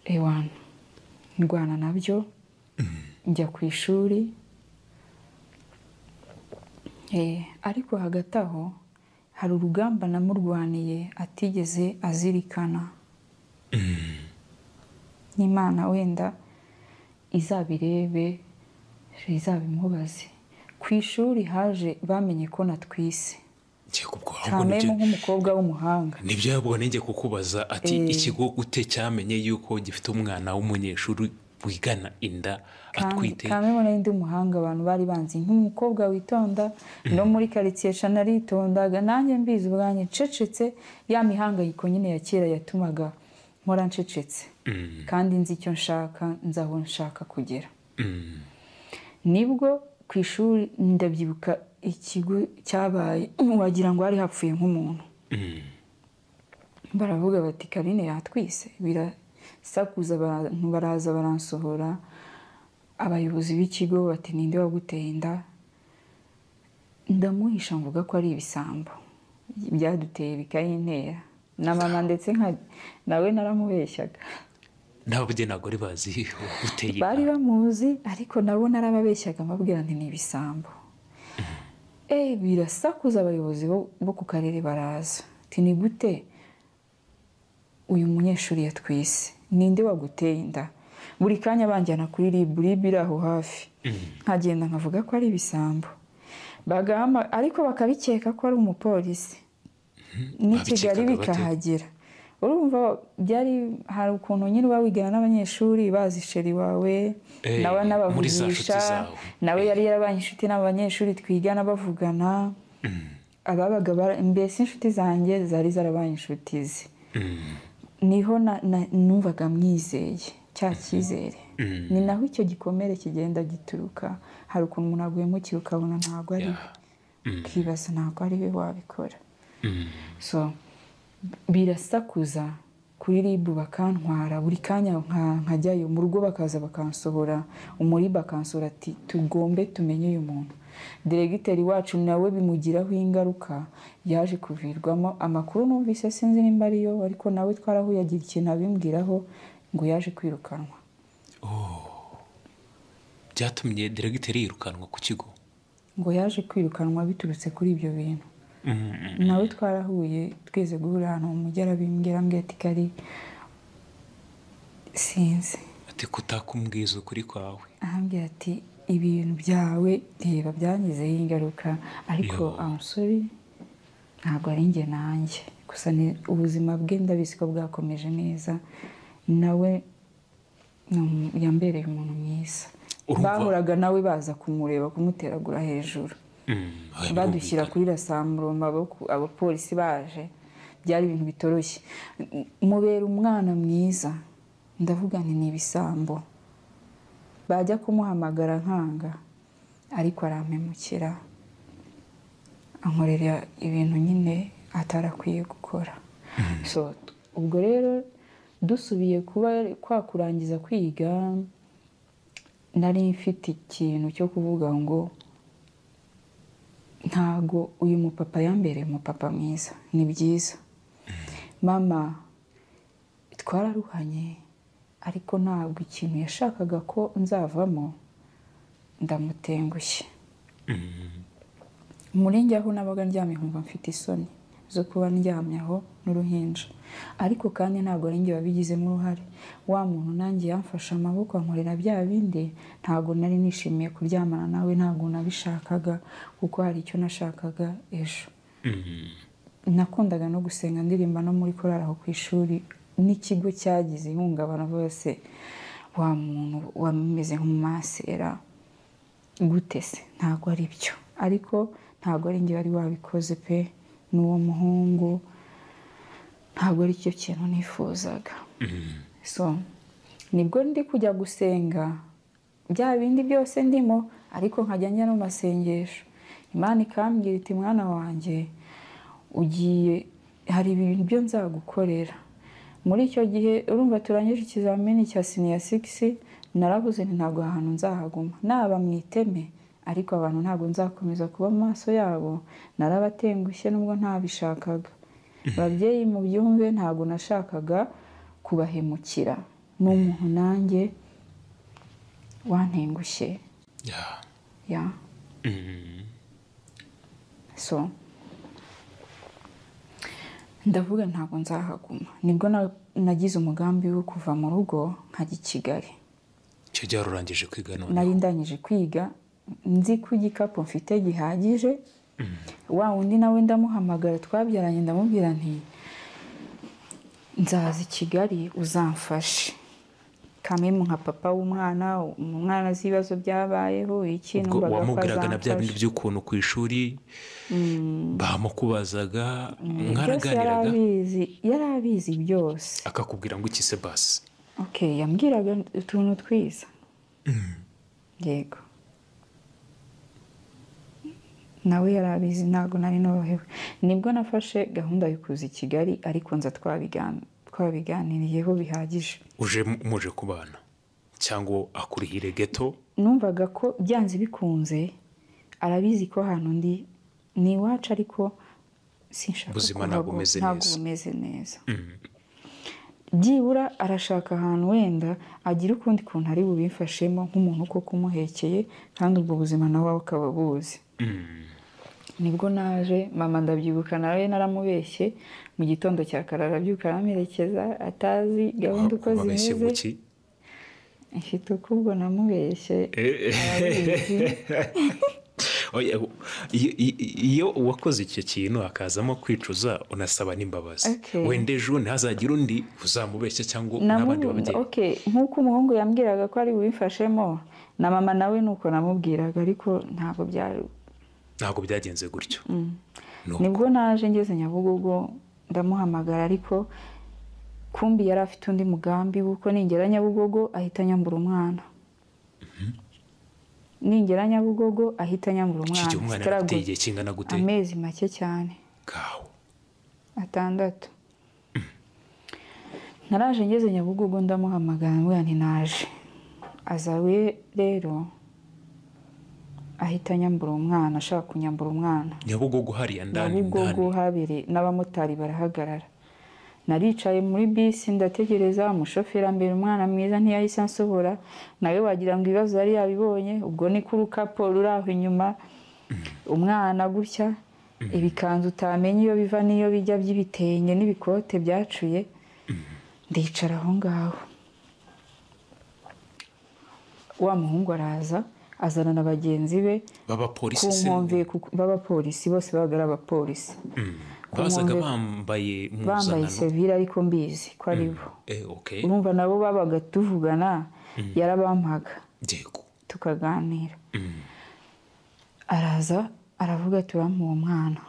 ewana ndwana nabyo njya ku ishuri. Ariko hagati aho hari urugamba namurwaniye atigeze azirikana. N'Imana wenda izabirebe izabimubaze. Ku ishuri haje bamenye ko natwise cyane nk'umukobwa w'umuhanga. Nibyo yabwo nenge kukubaza ati ikigo gute cyamenye yuko gifite umwana w'umunyeshuri wigana inda atwite. Kandi mbona ndi umuhanga abantu bari banzi nk'umukobwa witonda no muri quartier naritondaga nanjye mbizi ubwanye cecetse ya mihangayiko nyine ya kera yatumaga nkora ncecetse kandi nzi icyo nshaka nzaho nshaka kugera. Nibwo ku ishuri ndabyibuka ikigo cyabaye wagira ngo hari hapfuye nk'umuntu. Baravuga bati Karine yatwise birasakuza abantu baraza baransohora. Abayobozi b'ikigo bati ninde waguteye inda. Ndamuhisha mvuga ko ari ibisambo byaduteye bikayintera na mama ndetse nawe naramubeshyaga. n'ababyeyi ntabwo ari bazi uteye bari inka. bamuzi ariko nabo narababeshyaga mbabwira nti ni ibisambo. Birasakuza, abayobozi bo ku karere baraza ati ni gute uyu munyeshuri yatwise, ninde waguteye inda? Buri kanya banjyana kuri RIB iri aho hafi, nkagenda nkavuga ko ari ibisambo, ariko bakabikeka ko ari umupolisi, n'i Kigali bikahagera. Urumva hari ukuntu nyine uba wigana n'abanyeshuri bazi sheri wawe nawe n'abavugisha, nawe yari yarabaye inshuti n'abanyeshuri twigana bavugana, ababaga mbese inshuti zanjye zari zarabaye inshuti ze. Niho numvaga mwizeye, cya cyizere ni naho icyo gikomere kigenda gituruka. Hari ukuntu umuntu aguhemukira ukabona ntabwo ari ukibaza ntabwo ari we wabikora. So birasakuza kuri RIB bakantwara buri kanya, nkajyayo mu rugo bakaza bakansohora, umuri bakansora ati tugombe tumenye uyu muntu. Diregiteri wacu nawe bimugiraho ingaruka, yaje kuvirwamo. Amakuru numvise sinzi nimba ariyo, ariko nawe twarahuye agira ikintu abimbwiraho ngo yaje kwirukanwa. Byatumye diregiteri yirukanwa ku kigo? Ngo yaje kwirukanwa biturutse kuri ibyo bintu. Nawe twarahuye tweze guhura ahantu mu mujyi, arabimbwira ati kari sinzi, ati kutakumbwiza ukuri kwawe. ahambwira ati ibintu byawe reba byangizeho ingaruka, ariko amusore ntabwo ari njye nanjye gusa, ni ubuzima bwe ndabizi ko bwakomeje neza. Nawe yambereye umuntu mwiza, bahoraga nawe baza kumureba kumuteragura hejuru, badushyira kuri rasamburoma, abapolisi baje, byari ibintu bitoroshye. Mubera umwana mwiza, ndavuga nti ni ibisambo. Bajya kumuhamagara nkanga, ariko arampemukira, ankorera ibintu nyine atarakwiye gukora. So ubwo rero dusubiye kwa kurangiza kwiga, nari mfite ikintu cyo kuvuga ngo ntago uyu mupapa yambereye umupapa mwiza, ni byiza. Mama twararuhanye, ariko ntabwo ikintu yashakaga ko nzavamo, ndamutengushye. Muri njye aho nabaga ndyamye nkumva mfite isoni zo kuba ndyamye aho n'uruhinja, ariko kandi ntabwo ari njye wabigizemo uruhare. Wa muntu nanjye yamfashe amaboko ankorera bya bindi, ntabwo nari nishimiye kuryamana nawe, ntabwo nabishakaga, kuko hari icyo nashakaga ejo. Nakundaga no gusenga ndirimba no muri korali aho ku ishuri, n'ikigo cyagize ihungabana bose, wa muntu wameze nk'umasera gute se? Ntabwo ari byo, ariko ntabwo ari njye wari wabikoze pe, n'uwo muhungu, ntabwo ari cyo kintu nifuzaga. So nibwo ndi kujya gusenga bya bindi byose ndimo, ariko nkajya njya no masengesho. Imana ikambwira iti mwana wanjye ugiye, hari ibintu byo nzagukorera. Muri icyo gihe urumva turangije ikizamini cya senior 6, naravuze nti ntabwo ahantu nzahaguma, naba mu iteme, ariko abantu ntabwo nzakomeza kuba mu maso yabo. Narabatengushye nubwo ntabishakaga. Ababyeyi mu byumve, ntabwo nashakaga kubahemukira, n'umuntu nanjye wantengushye. So ndavuga ntabwo nzahaguma. Nibwo nagize umugambi wo kuva mu rugo nkajya i Kigali. Icyo gihe urangije kwiga none? Nari ndangije kwiga, nzi ko igikapu mfite gihagije. Wa undi nawe ndamuhamagara, twabyaranye, ndamubwira nti nzaza i Kigali uzamfashe. Kamemu nka papa w'umwana, umwana azi ibibazo byabayeho, iki numvaga ko wamubwiraga na bya bindi by'ukuntu ku ishuri bamukubazaga, mwaraganiraga? Yari abizi byose. Akakubwira ngo iki se basi? Yambwiraga utuntu twiza. Yego, nawe yari abizi, ntabwo nari norohewe. Nibwo nafashe gahunda yo kuza i Kigali, ariko nza twabiganiriyeho bihagije. Muje kubana cyangwa akurihire geto? Numvaga ko byanze bikunze arabizi ko hano ndi ni iwacu, ariko sinshaka ubuzima ntabwo bumeze neza. byibura arashaka ahantu wenda agira ukundi kuntu ari bubifashemo nk'umuntu ko kumuhekeye kandi ubwo buzima nawe akaba buzi. Nibwo naje mama ndabyibuka nawe naramubeshye mu gitondo cya kare arabyuka aramerekeza atazi gahunda uko zimeze. Ifite uko ubwo namubeshye iyo wakoze icyo kintu akazamo kwicuza unasaba n'imbabazi wenda ejo ntihazagire undi uzamubeshya cyangwa n'abandi babyeyi. Nk'uko umuhungu yambwiraga ko ari bubifashemo na mama nawe nuko namubwiraga ariko ntabwo byagenze gutyo. Nibwo naje ngeze Nyabugogo ndamuhamagara ariko kumbi yari afite undi mugambi w'uko ningera Nyabugogo ahita nyambura umwana. Ningera Nyabugogo ahita nyambura umwana. Iki umwana afite igihe kingana gute? Amezi make cyane. 6. Naraje ngeze Nyabugogo ndamuhamagara mbwira nti naje. Azawe rero ahita nyambura umwana ashaka kunyambura umwana. Nyabugogo hariya ndani. Nyabugogo habiri n'abamotari barahagarara. Naricaye muri bisi ndategereza umushoferi ambera umwana mwiza ntiyahise ansobora nawe wagira ngo ibibazo yari yabibonye ubwo ni kurukapo ruraho inyuma umwana gutya ibikanzu utamenye iyo biva niyo bijya by'ibitenge n'ibikote byacuye ndicara aho ngaho. Wa muhungu araza azana na bagenzi be b'abapolisi bose bagara abapolisi. Bazaga bambaye sevire ariko mbizi ko ari bo. Urumva nabo babaga tuvugana yarabampaga tukaganira. Araza aravuga turampa uwo mwana.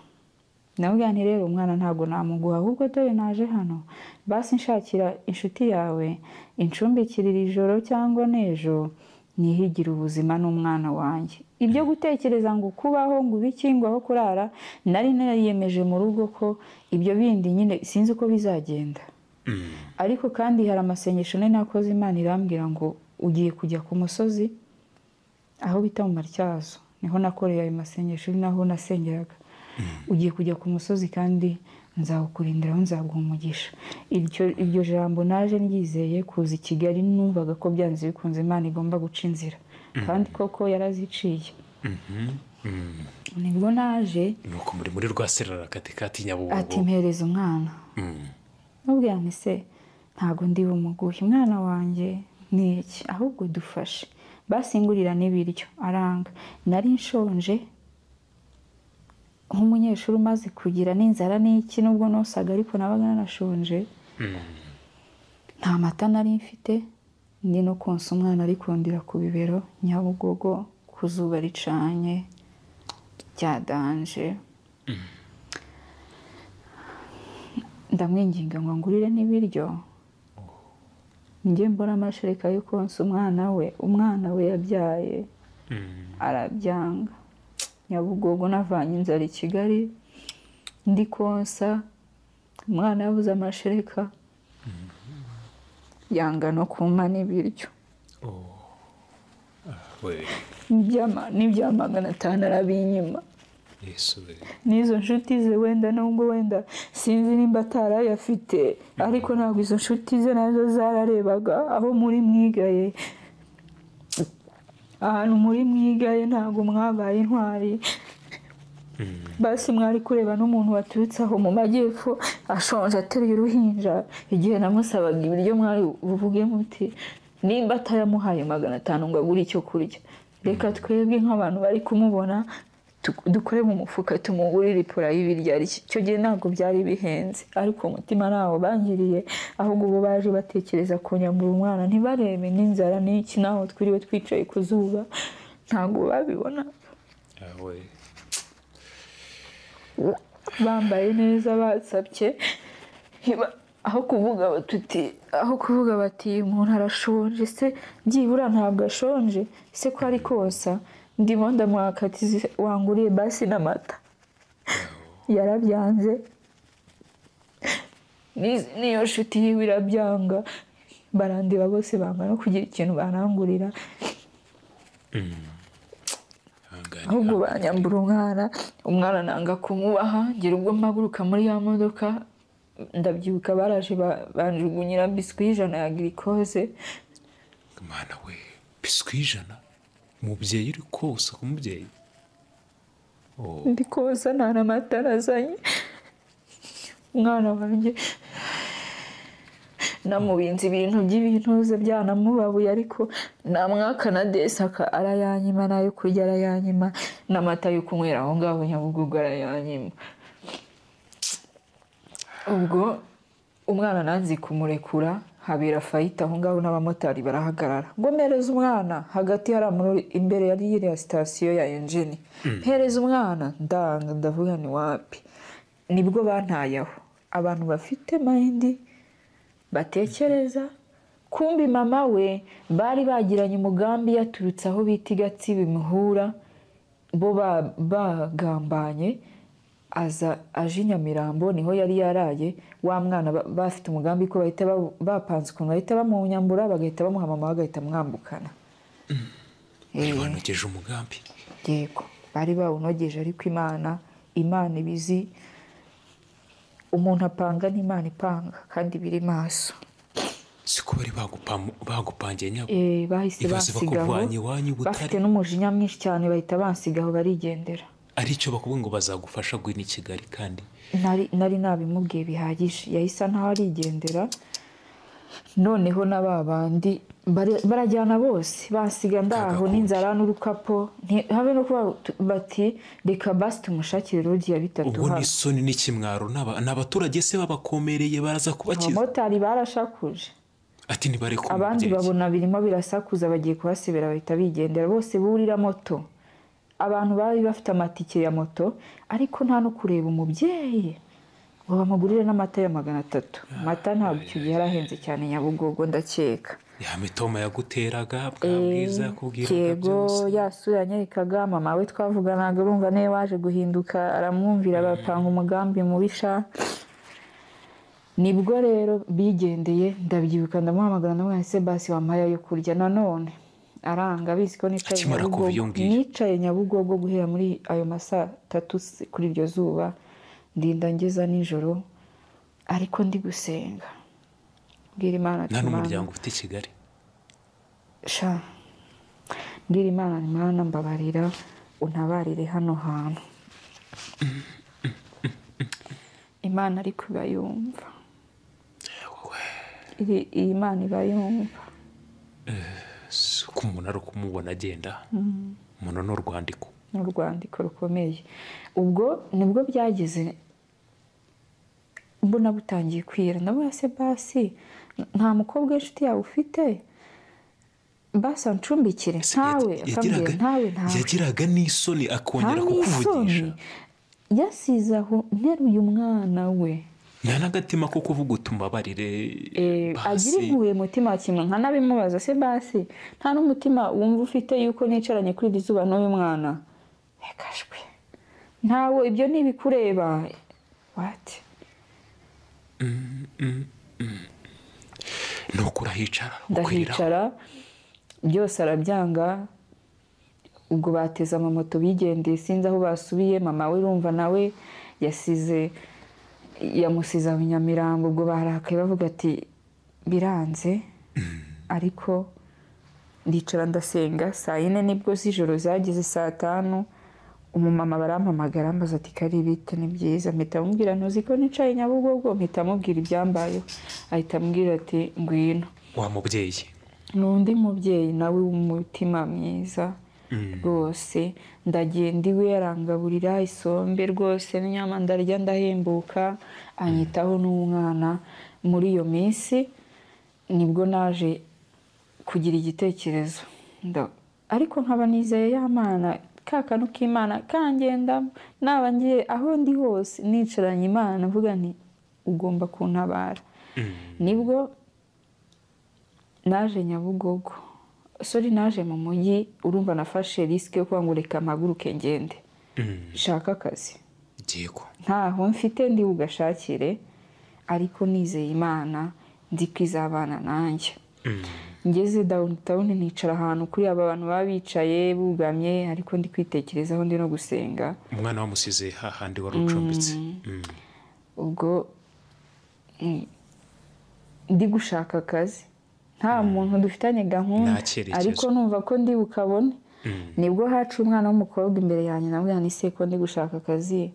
Nabwira nti rero umwana ntabwo namuguha ahubwo dore naje hano basi nshakira inshuti yawe incumbikirira ijoro cyangwa n'ejo nihigira ubuzima n'umwana wanjye. Ibyo gutekereza ngo kubaho ngo ibiki ngo aho kurara nari nariyemeje mu rugo ko ibyo bindi nyine sinzi uko bizagenda. Ariko kandi hari amasengesho nari nakoze Imana irambwira ngo ugiye kujya ku musozi aho bita mu Matyazo niho nakoreye ayo masengesho naho nasengeraga. Ugiye kujya ku musozi kandi nzawukurindira aho nzaguha umugisha. Iryo jambo naje ngyizeye kuza i Kigali numvaga ko byanze bikunze Imana igomba guca inzira kandi koko yaraziciye. Nibwo naje nuko muri Rwaserera katikati Nyabugogo ati mpereza umwana. Nubwira nti se ntago ndi bumuguhe umwana wanjye ni iki ahubwo dufashe basingurira n'ibiryo aranga. Nari nshonje nk'umunyeshuri umaze kugira n'inzara n'iki nubwo nosaga ariko nabaga narashonje. Nta mata nari mfite ndi no konsa umwana ariko ndira ku bibero Nyabugogo ku zuba ricanye ryadanje. Ndamwinginga ngo ngurire n'ibiryo njye mbona amashereka yo konsa umwana we yabyaye arabyanga. Nyabugogo navanye inzara i Kigali ndi konsa umwana yabuze amashereka yanga no kumpa n'ibiryo. N'ibya 500 arabinyima. N'izo nshuti ze wenda nubwo wenda sinzi nimba atarayafite ariko ntabwo izo nshuti ze nazo zararebaga aho muri mwigaye. Ahantu muri mwigaye ntabwo mwabaye intwari. Basi mwari kureba n'umuntu waturutse aho mu majyepfo ashonje ateruye uruhinja igihe namusabaga ibiryo mwari buvuge muti nimba atayamuhaye 500 ngo agure icyo kurya reka twebwe nk'abantu bari kumubona dukore mu mufuka tumugurire ipura y'ibiryo ari cyo gihe ntabwo byari bihenze ariko umutima nawo bangiriye ahubwo bo baje batekereza kunyambura umwana ntibarebe n'inzara n'iki naho twiriwe twicaye ku zuba ntabwo babibona. Bambaye neza basabye aho kuvuga bati umuntu arashonje se byibura ntabwo ashonje se ko ari kosa ndimo ndamwakatize wanguriye basi n'amata yarabyanze. Niyo shuti yiwe irabyanga barandeba bose banga no kugira ikintu barangurira ahubwo banyambura umwana nanga kumubaha ngira ubwo mpaguruka muri ya modoka ndabyibuka baraje banjugunyira biswi y'ijana ya girikoze. Mana we, biswi y'ijana umubyeyi uri kosa ku mubyeyi. Ndi kosa nta n'amata azanye, umwana wanjye namubinze ibintu by'ibintuze byanamubabuye, ariko namwaka na desaka arayanyima, n'ayo kurya arayanyima, n'amata yo kunywera aho ngaho Nyabugogo arayanyima. Ubwo umwana nanzi kumurekura, habera fayita aho ngaho n'abamotari barahagarara ngo mpereza umwana, hagati hari imbere yari iriya sitasiyo ya enjini, mpereza umwana, ndanga ndavuga ni wapi. Nibwo bantayeho abantu bafite mayindi batekereza. Kumbi mama we bari bagiranye umugambi yaturutse aho bita Gatsibo Muhura, bo bagambanye, aza aje Nyamirambo, niho yari yaraye. Wa mwana bafite umugambi ko bahita bapanze ukuntu bahita bamunyambura, bagahita bamuha mama, bagahita mwambukana. Banogeje umugambi. Yego bari bawunogeje, ariko Imana ibizi, umuntu apanga n'Imana ipanga kandi biri maso. Siko bari bagupangiye nyabo. Bahise bansigaho bafite n'umujinya mwinshi cyane, bahita bansigaho barigendera. Ari cyo bakubwira ngo bazagufasha guhina i Kigali, kandi nari nabimubwiye bihagije, yahise ntaho arigendera. Noneho n'ababandi barajyana bose, basiga ndaho n'inzara n'urukapo, habe no kuba bati reka basi tumushakire rogi ya 3 hano. Ubu ni soni n'ikimwaro, n'abaturage se babakomereye baraza kubakiza. Abamotari barashakuje ati nibare ko abandi babona birimo birasakuza, bagiye kuhasebera bahita bigendera, bose burira moto. Abantu bari bafite amatike ya moto, ariko nta no kureba umubyeyi ngo bamugurire n'amata ya 300. Amata ntabwo icyo gihe yarahenze cyane Nyabugogo ndakeka. Ya mitoma yaguteraga bwa bwiza kubwiraga byose. Yego yasura yanyerekaga mama we twavuganaga, urumva ne waje guhinduka, aramwumvira bapanga umugambi mubisha. Nibwo rero bigendeye, ndabyibuka ndamuhamagara ndamubwira se basi wampaye yo kurya, nanone aranga bizi ko nicaye Nyabugogo guhera muri ayo masaa 3 kuri iryo zuba, ndinda ngeza nijoro, ariko ndi gusenga mbwira Imana ati nta n'umuryango ufite i Kigali. Mbwira Imana mbabarira untabarire hano hantu. Imana ariko ibayumva, iyi Imana ibayumva. Ko umuntu ari kumubona agenda, umuntu n'urwandiko rukomeye. Ubwo nibwo byageze mbona butangiye kwira, ndavuga se basi nta mukobwa w'inshuti yawe ufite, basi ancumbikire ntawe. Akambwira ntawe. Yagiraga n'isoni akongera kukuvugisha. Yasize aho nteruye umwana we, nta n'agatima ko kuvuga utumbabarire. agira impuhwe mutima kimwe, nkanabimubaza se basi nta n'umutima wumva ufite yuko nicaranye kuri iri zuba n'uyu mwana. Rekashwe ntawe, ibyo ntibikureba. What? Nuko urahicara ndahicara, byose arabyanga. Ubwo bateze amamoto bigendeye, sinzi aho basubiye. Mama we urumva nawe yamusize aho Nyamirambo. Ubwo barakaye bavuga ati biranze, ariko ndicara ndasenga. Saa 4 nibwo z'ijoro zageze, saa 5 umumama barampamagara ambaza ati kari bite, ni byiza. Mpita mubwira ntuzi ko nicaye Nyabugogo, mpita mubwira ibyambayeho. Ahita ambwira ati ngwino. Wa mubyeyi n'undi mubyeyi nawe w'umutima mwiza rwose, ndagenda iwe arangaburira isombe rwose n'inyama ndarya ndahembuka, anyitaho n'umwana. Muri iyo minsi nibwo naje kugira igitekerezo, ariko nkaba nizeye ya Mana, kakanu k'Imana kangenda, naba ngiye aho ndi hose nicaranye Imana mvuga nti ugomba kuntabara. Nibwo naje Nyabugogo, naje mu mujyi. Urumva nafashe risike yo kuba ngo reka mpaguruke ngende shaka akazi. Ntaho mfite ndi bugashakire, ariko nizeye Imana nzi ko izabana nanjye. Ngeze downtown nicara ahantu kuri aba bantu babicaye bugamye, ariko ndi kwitekerezaho ndi no gusenga. Umwana wamusize hahandi wari ucumbitse. Ubwo ndi gushaka akazi nta muntu dufitanye gahunda Nta cyerekezo. ariko numva ko ndi bukabone nibwo haca umwana w'umukobwa imbere yanjye nabwo ni se ko ndi gushaka akazi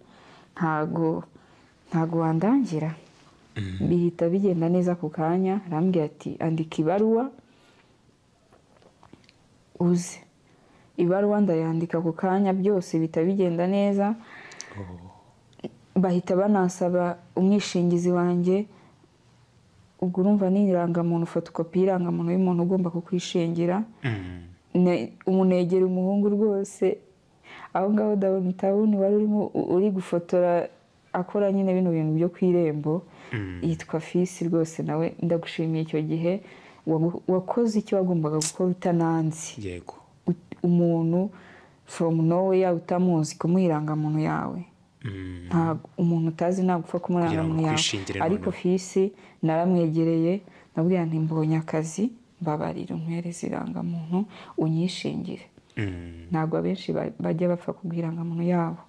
ntago wandangira bihita bigenda neza ku kanya arambwira ati andika ibaruwa uze ibaruwa ndayandika ku kanya byose bihita bigenda neza bahita banasaba umwishingizi wanjye ubwo urumva ni irangamuntu fotokopi y'irangamuntu y'umuntu ugomba kukwishingira umunegera umuhungu rwose aho ngaho downtown wari uri gufotora akora nyine bino bintu byo ku irembo yitwa Fisi rwose nawe ndagushimiye icyo gihe wakoze icyo wagombaga gukora utananzi yego umuntu from nowhere utamuzi kumuha irangamuntu yawe ntabwo umuntu utazi nagupfa kumuha irangamuntu yawe ariko Fisi naramwegereye nabwiye nti mbonye akazi mbabarira umpereze irangamuntu unyishingire ntabwo abenshi bajya bapfa kubwira irangamuntu yabo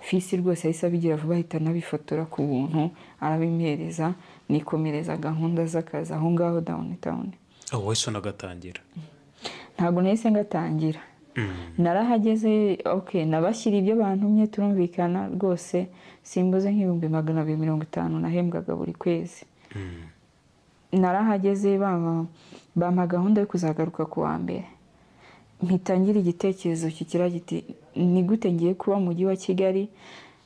Fisi rwose ahise abigira vuba ahita anabifotora ku buntu arabimpereza nikomereza gahunda z'akazi aho ngaho downtown wese unagatangira ntabwo nahise ngatangira narahageze nabashyira ibyo bantumye turumvikana rwose simbuze nk'ibihumbi 250 nahembwaga buri kwezi narahageze bampa gahunda yo kuzagaruka ku wa mbere mpitangira igitekerezo kikira giti ni gute ngiye kuba mu mujyi wa Kigali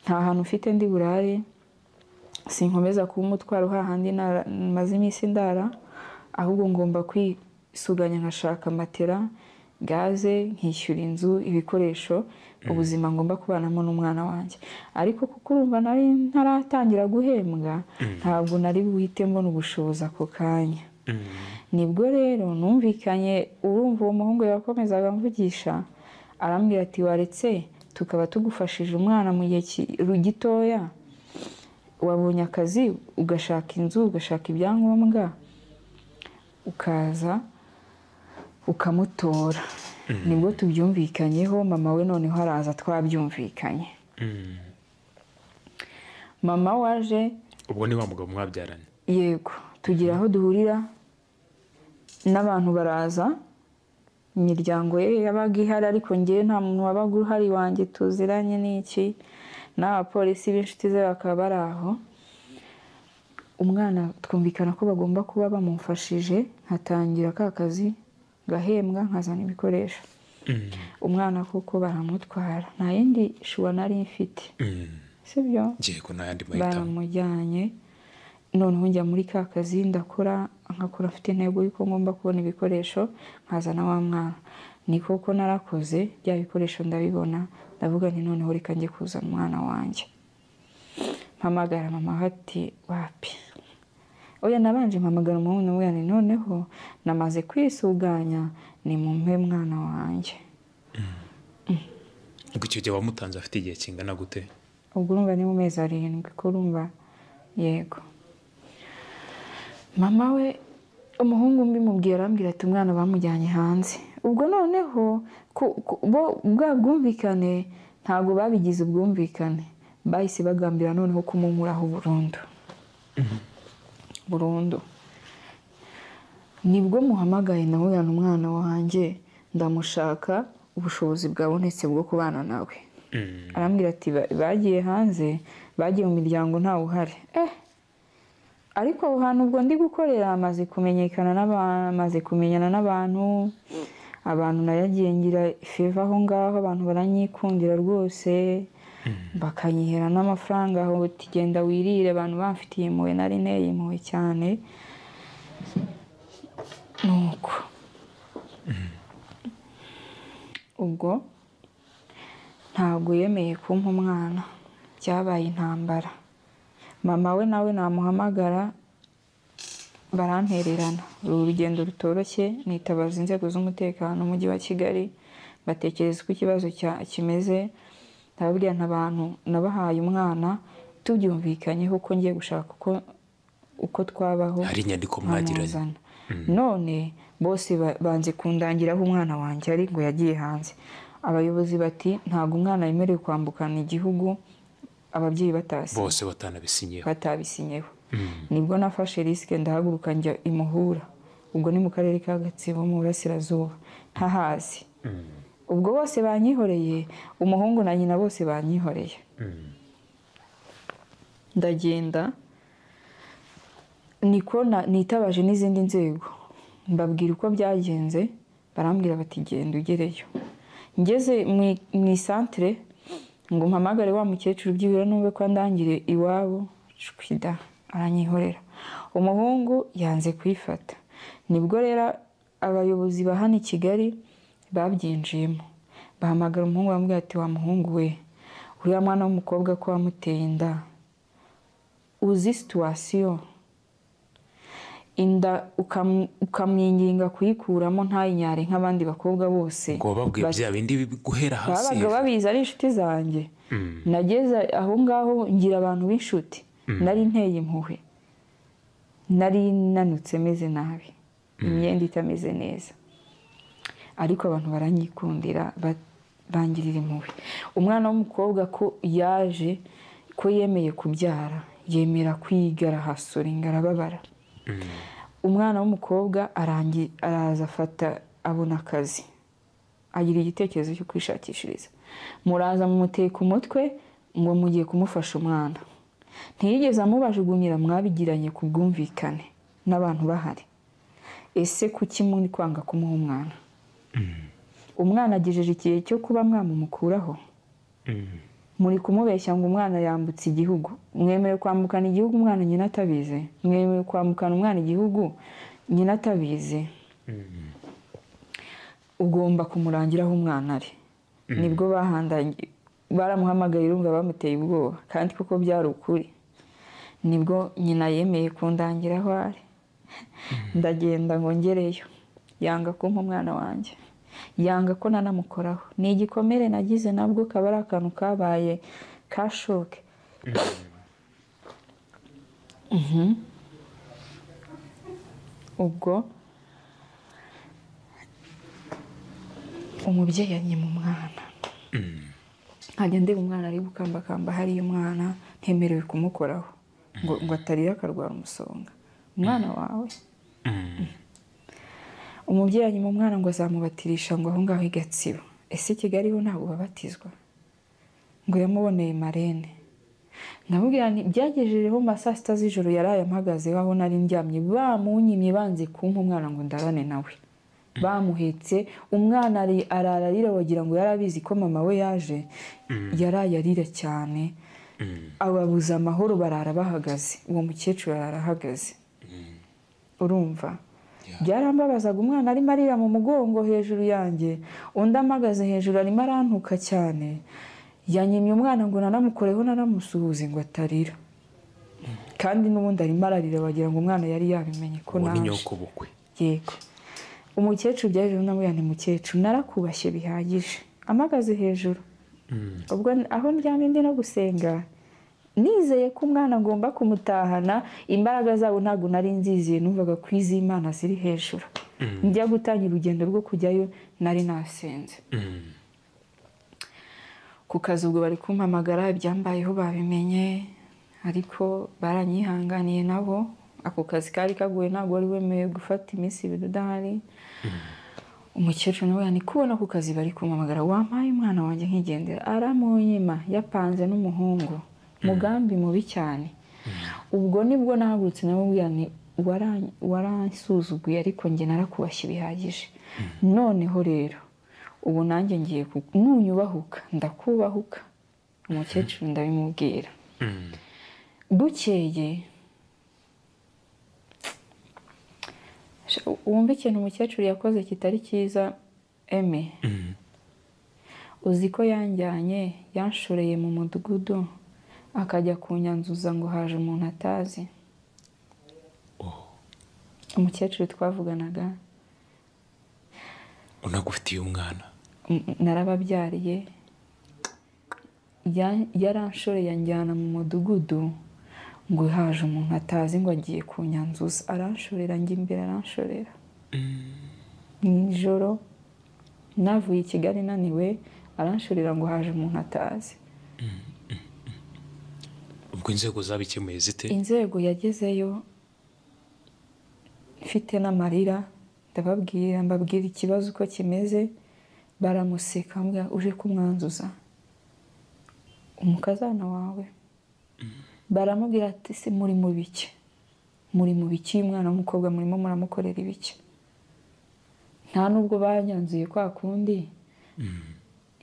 nta hantu ufite ndi burare sinkomeza kuba umutwaro hahandi maze iminsi ndara ahubwo ngomba kwisuganya nkashaka matera gaze nkishyura inzu ibikoresho ubuzima ngomba kubanamo n'umwana wanjye ariko kuko urumva nari ntaratangira guhembwa ntabwo nari buhite mbona ubushobozi ako kanya nibwo rero numvikanye urumva uwo muhungu yakomezaga mvugisha arambwira ati waretse tukaba tugufashije umwana mu gihe gitoya wabonye akazi ugashaka inzu ugashaka ibyangombwa ukaza ukamutora nibwo tubyumvikanyeho mama we noneho araza twabyumvikanye mama waje ubwo ni wa mugabo mwabyaranye yego tugira aho duhurira n'abantu baraza imiryango ye yabaga ihari ariko ngewe nta muntu wabaga uhari wanjye tuziranye n'iki n'abapolisi b'inshuti ze bakaba bari aho umwana twumvikana ko bagomba kuba bamufashije nkatangira ka kazi gahembwa nkazana ibikoresho umwana kuko baramutwara nta yindi shuwa nari mfite sibyo baramujyanye noneho njya muri ka kazi ndakora nkakora mfite intego y'uko ngomba kubona ibikoresho nkazana wa mwana ni koko narakoze bya bikoresho ndabibona ndavuga nti noneho reka njye kuzana umwana wanjye mpamagara mama ati wapi oya nabanje mpamagara umuhungu namubwira nti noneho namaze kwisuganya ni mumpe mwana wanjye ubwo icyo gihe wamutanze afite igihe kingana gute ubwo urumva ni mu mezi 7 ko urumva yego mama we umuhungu mbimubwira arambwira ati umwana bamujyanye hanze ubwo noneho bwa bwumvikane ntabwo babigize ubwumvikane bahise bagambira noneho kumumuraho burundu nibwo muhamagaye nawe umwana wanjye ndamushaka ubushobozi bwabonetse bwo kubana nawe arambwira ati bagiye hanze bagiye mu miryango ntawe uhari ariko aho hantu ubwo ndi gukorera amaze kumenyekana n'amaze kumenyana n'abantu abantu nayagiye ngira ifeva aho ngaho abantu baranyikundira rwose bakanyihera n'amafaranga aho tugenda wirire abantu bamfitiye impuhwe nari nteye impuhwe cyane nuko ubwo ntabwo yemeye kumpa umwana byabaye intambara mama we nawe namuhamagara barantererana urugendo rutoroshye nitabaza inzego z'umutekano mu mujyi wa Kigali batekereza ko ikibazo kimeze ndababwira n'abantu nabahaye umwana tubyumvikanyeho ko ngiye gushaka uko twabaho hari inyandiko mwagiranye none bose banze kundangiraho umwana wanjye ari ngo yagiye hanze abayobozi bati ntabwo umwana yemerewe kwambukana igihugu ababyeyi bose batanabisinyeho nibwo nafashe risike ndahaguruka njya imuhura, ubwo ni mu karere ka Gatsibo mu burasirazuba ntahazi. Ubwo bose banyihoreye, umuhungu na nyina bose banyihoreye. Ndagenda niko nitabaje n'izindi nzego mbabwira uko byagenze, barambwira bati genda ugereyo. Ngeze mu isantere ngo mpamagare wa mukecuru byibura numve ko ndangire iwabo, shwida aranyihorera. Umuhungu yanze kwifata, nibwo rero abayobozi ba hano i Kigali babyinjiyemo, bahamagara umuhungu bamubwira ati wa muhungu we, uriya mwana w'umukobwa ko wamuteye inda, uzi situwasiyo, inda ukamwinginga kuyikuramo ntayinyare nk'abandi bakobwa bose. ngo babwiye bya bindi guhera hasi babaga babizi ari inshuti zanjye. Nageze aho ngaho ngira abantu b'inshuti, nari nteye impuhwe, nari nanutse meze nabi, imyenda itameze neza, ariko abantu baranyikundira bangirira impuhwe. Umwana w'umukobwa ko yaje, ko yemeye kubyara, yemera kwiga, arahasora arababara. Umwana w'umukobwa araza afata abona akazi, agira igitekerezo cyo kwishakishiriza. Muraza mumuteka umutwe ngo mugiye kumufasha umwana, ntiyigeze amubajugunyira, mwabigiranye ku bwumvikane n'abantu bahari. Ese kuki muri kwanga kumuha umwana? Umwana agejeje igihe cyo kuba mwamumukuraho, muri kumubeshya ngo umwana yambutse igihugu. Mwemewe kwambukana igihugu umwana nyina atabizi? Mwemewe kwambukana umwana igihugu nyina atabizi? Ugomba kumurangira aho umwana ari. Nibwo baramuhamagaye, urumva bamuteye ubwoba, kandi koko byari ukuri. Nibwo nyina yemeye kundangira aho ari. Ndagenda ngo ngereyo, yanga kumpa umwana wanjye, yanga ko nanamukoraho. Ni igikomere nagize, nabwo kaba ari akantu kabaye ka shoke. Ubwo umubyeyi yanyima umwana, nkajya ndeba umwana ari gukambakamba hariya, umwana ntemerewe kumukoraho ngo atarira akarwara umusonga. Umwana wawe umubyeyi yanyima umwana ngo azamubatirisha ngo aho ngaho i Gatsibo. Ese i Kigali ho ntabwo babatizwa? Ngo yamuboneye marene. Namubwira nti byagejejeho mu saa sita z'ijoro yaraye ampagazeho aho nari ndyamye, bamunyimye banze kumpa umwana ngo ndarane nawe. Bamuhetse umwana arara arira, wagira ngo yarabizi ko mama we yaje. Yaraye arira cyane, ababuza amahoro, barara bahagaze. Uwo mukecuru arara ahagaze. Urumva? Byarambabazaga, umwana arimo arira mu mugongo hejuru yanjye, undi amagaze hejuru arimo arantuka cyane. Yanyimye umwana ngo nanamukoreho, nanamusuhuze ngo atarira, kandi n'ubundi arimo ararira, wagira ngo umwana yari yabimenye ko naje. Yego. Umukecuru byaje namubwira nti mukecuru, narakubashye bihagije, amagaze hejuru. Ubwo aho ndyamye ndi no gusenga, nizeye ko umwana agomba kumutahana, imbaraga zabo ntabwo nari nziziye, numvaga ko iz'Imana ziri hejuru. Njya gutangira urugendo rwo kujyayo nari nasenze. Ku kazi ubwo bari kumpamagara, ibyambayeho babimenye, ariko baranyihanganiye nabo. Ako kazi kari kaguye, ntabwo wari wemewe gufata iminsi 2 udahari. Umukecuru nawe yani kubona ku kazi bari kumpamagara, wampaye umwana wanjye nkigendera, aramunyima, yapanze n'umuhungu, mugambi mubi cyane. Ubwo nibwo nahagurutse namubwira nti waransuzuguye, ariko njye narakubashye bihagije. Noneho rero ubu nanjye ngiye nunyubahuka ndakubahuka. Umukecuru ndabimubwira. Bukeye wumva ikintu umukecuru yakoze kitari cyiza, Eme. Uzi ko yanjyanye, yanshoreye mu mudugudu, akajya kunyanzuza ngo haje umuntu atazi. Umukecuru twavuganaga, unagufitiye umwana, narababyariye, yaranshoreye anjyana mu mudugudu ngo haje umuntu atazi ngo agiye kunyanzuza. Aranshorera, njye imbere aranshorera. Nijoro navuye i Kigali naniwe, aranshorera ngo haje umuntu atazi. ubwo inzego zabikemuye zite? inzego yagezeyo mfite n'amarira mbabwira ikibazo uko kimeze, baramuseka mbwa uje kumwanzuza umukazana wawe. Baramubwira ati se muri mu biki umwana w'umukobwa murimo muramukorera ibiki? Nta nubwo banyanzuye kwa kundi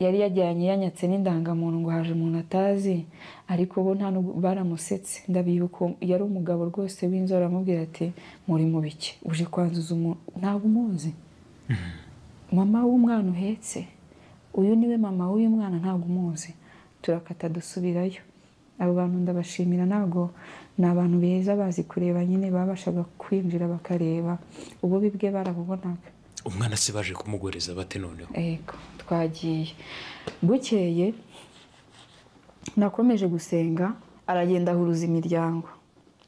yari yajyanye yanyatse n'indangamuntu ngo haje umuntu atazi, ariko bo nta nubwo baramusetse. Ndabibuka yari umugabo rwose w'inzobe, aramubwira ati muri mu biki uje kwanzuza umuntu ntabwo umuzi? Mama w'umwana uhetse uyu niwe mama w'uyu mwana ntabwo umuzi. Turakata dusubirayo. Abo bantu ndabashimira, ntabwo ni abantu beza bazi kureba nyine, babashaga kwinjira bakareba ububi bwe barabubonaga. Umwana se baje kumugoreza bate noneho? Ego twagiye bukeye, nakomeje gusenga, aragenda ahuruza imiryango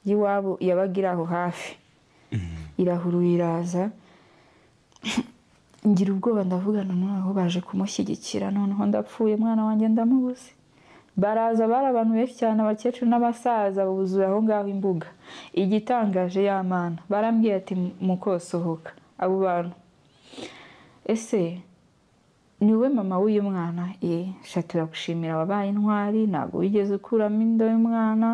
y'iwabo yabaga iri aho hafi. Irahuruye iraza, ngira ubwoba ndavuga noneho baje kumushyigikira, noneho ndapfuye umwana wanjye ndamubuze. Baraza bari abantu benshi cyane, abakecuru n'abasaza buzura aho ngaho imbuga. Igitangaje y'Imana barambwiye ati mukosohoka abo bantu, ese niwe mama w'uyu mwana? Turagushimira wabaye intwari, ntabwo wigeze ukuramo inda y'umwana,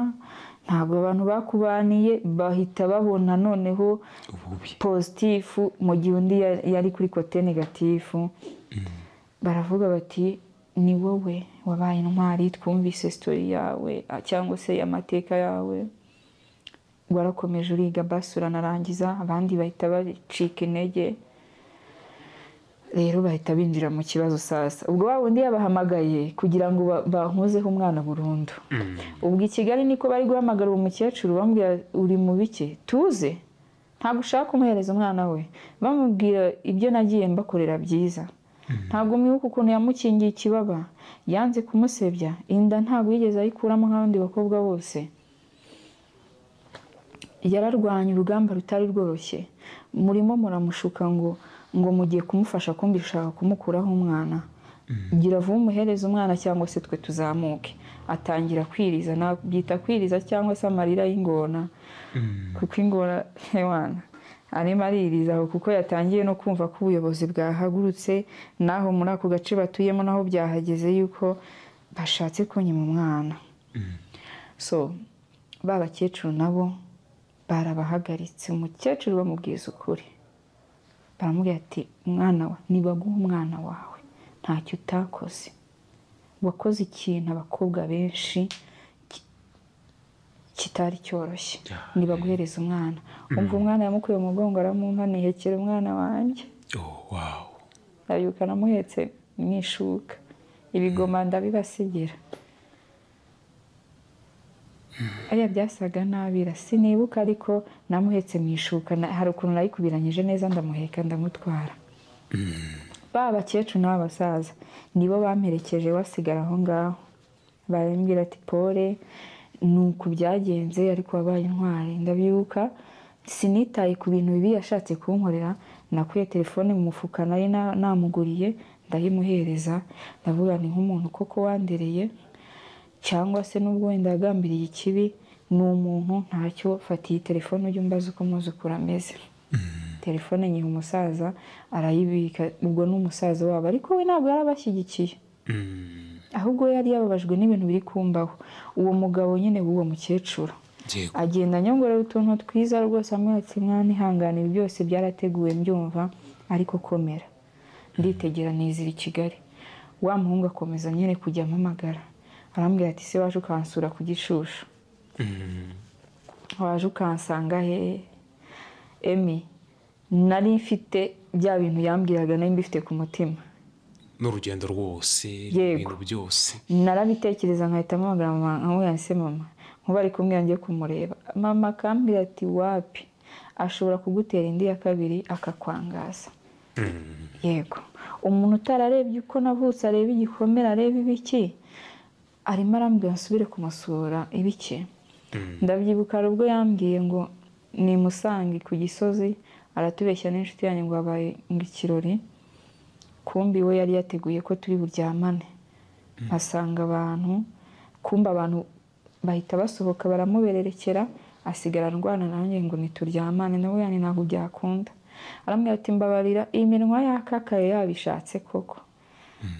ntabwo abantu bakubaniye. Bahita babona noneho positifu mu gihe undi yari kuri kote negatifu. Baravuga bati ni wowe wabaye intwari, twumvise sitori yawe cyangwa se amateka yawe, warakomeje uriga basi uranarangiza. Abandi bahita bacika intege, rero bahita binjira mu kibazo sasa. Ubwo wa wundi yabahamagaye kugira ngo bankuzeho umwana burundu. Ubwo i Kigali niko bari guhamagara uwo mukecuru, bamubwira uri mu biki tuze, ntabwo ushaka kumuhereza umwana we. Bamubwira ibyo nagiye mbakorera byiza, ntabwo mwibuka ukuntu yamukingiye ikibaba, yanze kumusebya, inda ntabwo yigeze ayikuramo nk'abandi bakobwa bose. Yararwanya urugamba rutari rworoshye, murimo muramushuka ngo mugiye kumufasha, kumbi ushaka kumukuraho umwana. Gira vuba umuhereza umwana cyangwa se twe tuzamuke. Atangira kwiriza, nabyita kwiriza cyangwa se amarira y'ingona, kuko ingona hewana arimo aririza aho, kuko yatangiye no kumva ko ubuyobozi bwahagurutse naho muri ako gace batuyemo naho byahageze yuko bashatse kunyima umwana. So ba bakecuru nabo barabahagaritse. Umukecuru bamubwiza ukuri, baramubwira ati umwana wa nibaguha umwana wawe ntacyo utakoze, wakoze ikintu abakobwa benshi kitari cyoroshye, nibaguhereza umwana. Umva umwana yamukuye mu mugongo aramumpa, nihekera umwana wanjye. Abyuka namuhetse mu ishuka, ibigoma ndabibasigira. Ariya byasaga nabira sinibuka, ariko namuhetse mu ishuka. Hari ukuntu nayikubiranyije neza, ndamuheka ndamutwara. Ba bakecuru n'abasaza nibo bamperekeje, basigara aho ngaho. Barambwira ati Pole, nuko byagenze ariko wabaye intwari. Ndabibuka sinitaye ku bintu bibi yashatse kunkorera. Nakuye telefone mu mufuka nari namuguriye, ndayimuhereza. Ndavuga ni nk'umuntu koko wandereye, cyangwa se nubwo wenda yagambiriye ikibi, ni umuntu ntacyo, fatiye telefone ujye umbaza uko umwuzukuru ameze. Telefone nyiha umusaza arayibika. Ubwo ni umusaza wabo, ariko we ntabwo yarabashyigikiye, ahubwo yari yababajwe n'ibintu biri kumbaho. Uwo mugabo nyine w'uwo mukecuru agenda anyongorera utuntu twiza rwose, amwatse mwana ihangane, byose byarateguwe mbyumva, ariko komera. Nditegera nizira i Kigali. Wa muhungu akomeza nyine kujya ampamagara, arambwira ati se waje ukansura ku Gishushu? Waje ukansanga he? Emi, nari mfite bya bintu yambwiraga, nari mbifite ku mutima. N'urugendo rwose, ibintu byose narabitekereza, nkahita mpamagara mama, nkamubwira se mama, nkuba ari kumwe ngiye kumureba. Mama akambwira ati wapi, ashobora kugutera indi ya kabiri akakwangaza. Yego, umuntu utararebye uko navutse, areba igikomere, areba ibiki, arimo arambwira nsubire kumusura ibiki. Ndabyibuka ubwo yambwiye ngo nimusange ku Gisozi, aratubeshya n'inshuti yanjye ngo habaye ikirori, kumbi we yari yateguye ko turi buryamane. Asanga abantu, kumba abantu bahita basohoka baramubererekera, asigara ndwana nanjye ngo ntituryamane, nawe yani ntabwo byakunda. Arambwira ati mbabarira, iyi minwa yakakaye yabishatse koko,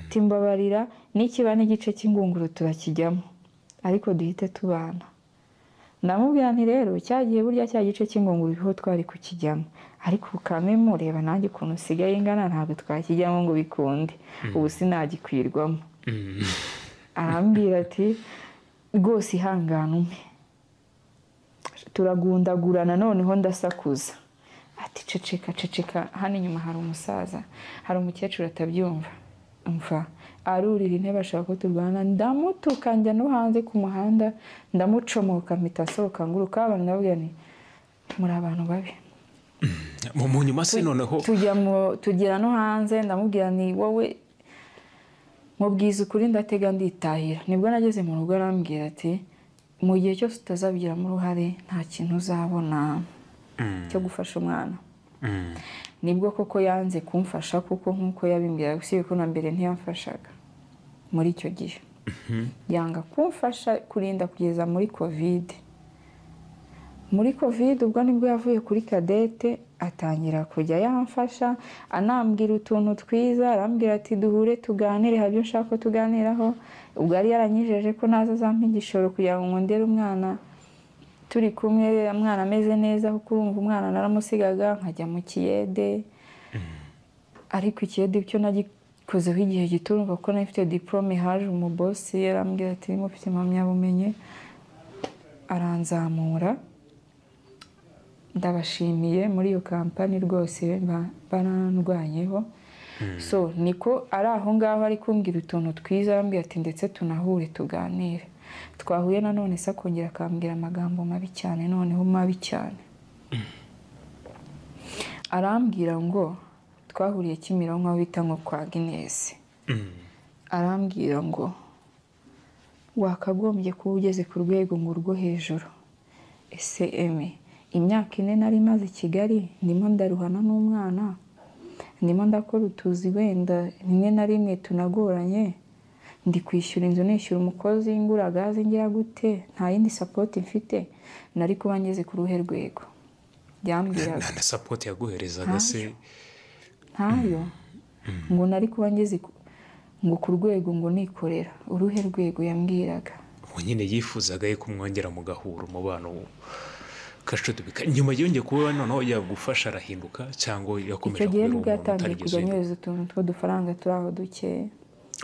ati mbabarira n'ikiba n'igice cy'ingunguru turakijyamo ariko duhite tubana. Ndamubwira nti rero cyagiye burya cya gice cy'ingunguru ho twari kukijyamo, ariko ukame mureba nanjye ukuntu usigaye ingana ntabwo twakijyamo ngo bikunde, ubu sinagikwirwamo. Arambwira ati rwose ihangane umpe. Turagundagurana noneho ndasakuza, ati ceceka, hano inyuma hari umusaza, hari umukecuru atabyumva, umva arurira intebe ashaka ko turwana, ndamutuka njya no hanze ku muhanda, ndamucomoka mpita asohoka nguruka. Abantu ndababwira nti muri abantu babi. Mu nyuma se noneho tugera no hanze, ndamubwira ni wowe mubwiza ukuri ndatega nditahira. Nibwo nageze mu rugo arambwira ati mu gihe cyose utazabigiramo uruhare nta kintu uzabona cyo gufasha umwana. Nibwo koko yanze kumfasha, kuko nk'uko yabimbwira usibye ko na mbere ntiyamfashaga muri icyo gihe. Yanga kumfasha kurinda kugeza muri covid. Muri covid ubwo nibwo yavuye kuri Cadette atangira kujya yamfasha, anambwira utuntu twiza, arambwira ati duhure tuganire, hari ibyo nshaka ko tuganiraho. Ubwo yari yaranyijeje ko naza zampa igishoro kugira ngo ndere umwana turi kumwe, umwana ameze neza, kuko urumva umwana naramusigaga nkajya mu kiyede. Ariko ikiyede cyo nagikozeho igihe gito, urumva ko nafite diplome, haje umubosi arambwira ati mufite impamyabumenyi, aranzamura. Ndabashimiye muri iyo kampani rwose barandwanyeho. So niko ari aho ngaho ari kumbwira utuntu twiza, arambwira ati ndetse tunahure tuganire. Twahuye nanone se akongera akambwira amagambo mabi cyane, noneho mabi cyane. Arambwira ngo twahuriye Kimironko aho bita nko kwa Agnes. Arambwira ngo wakagombye kuba ugeze ku rwego ngo rwo hejuru. Ese Emi, imyaka 4 nari maze i Kigali, ndimo ndaruhana n'umwana, ndimo ndakora utuzi wenda rimwe na rimwe tunagoranye, ndi kwishyura inzu, nishyura umukozi, ngura gaze, ngira gute, nta yindi support mfite, nari kuba ngeze ku ruhe rwego. Byambwiraga na support yaguherezaga se ntayo, ngo nari kuba ngeze ngo ku rwego ngo nikorera. Uruhe rwego yambwiraga? ubu nyine yifuzaga ye kumwongera mu gahura umubano kashudubika. Nyuma yongeye kuba noneho yagufasha arahinduka cyangwa yakomeje kubera umuntu yatangiye kuganyereza utuntu tw'udufaranga turaho duke.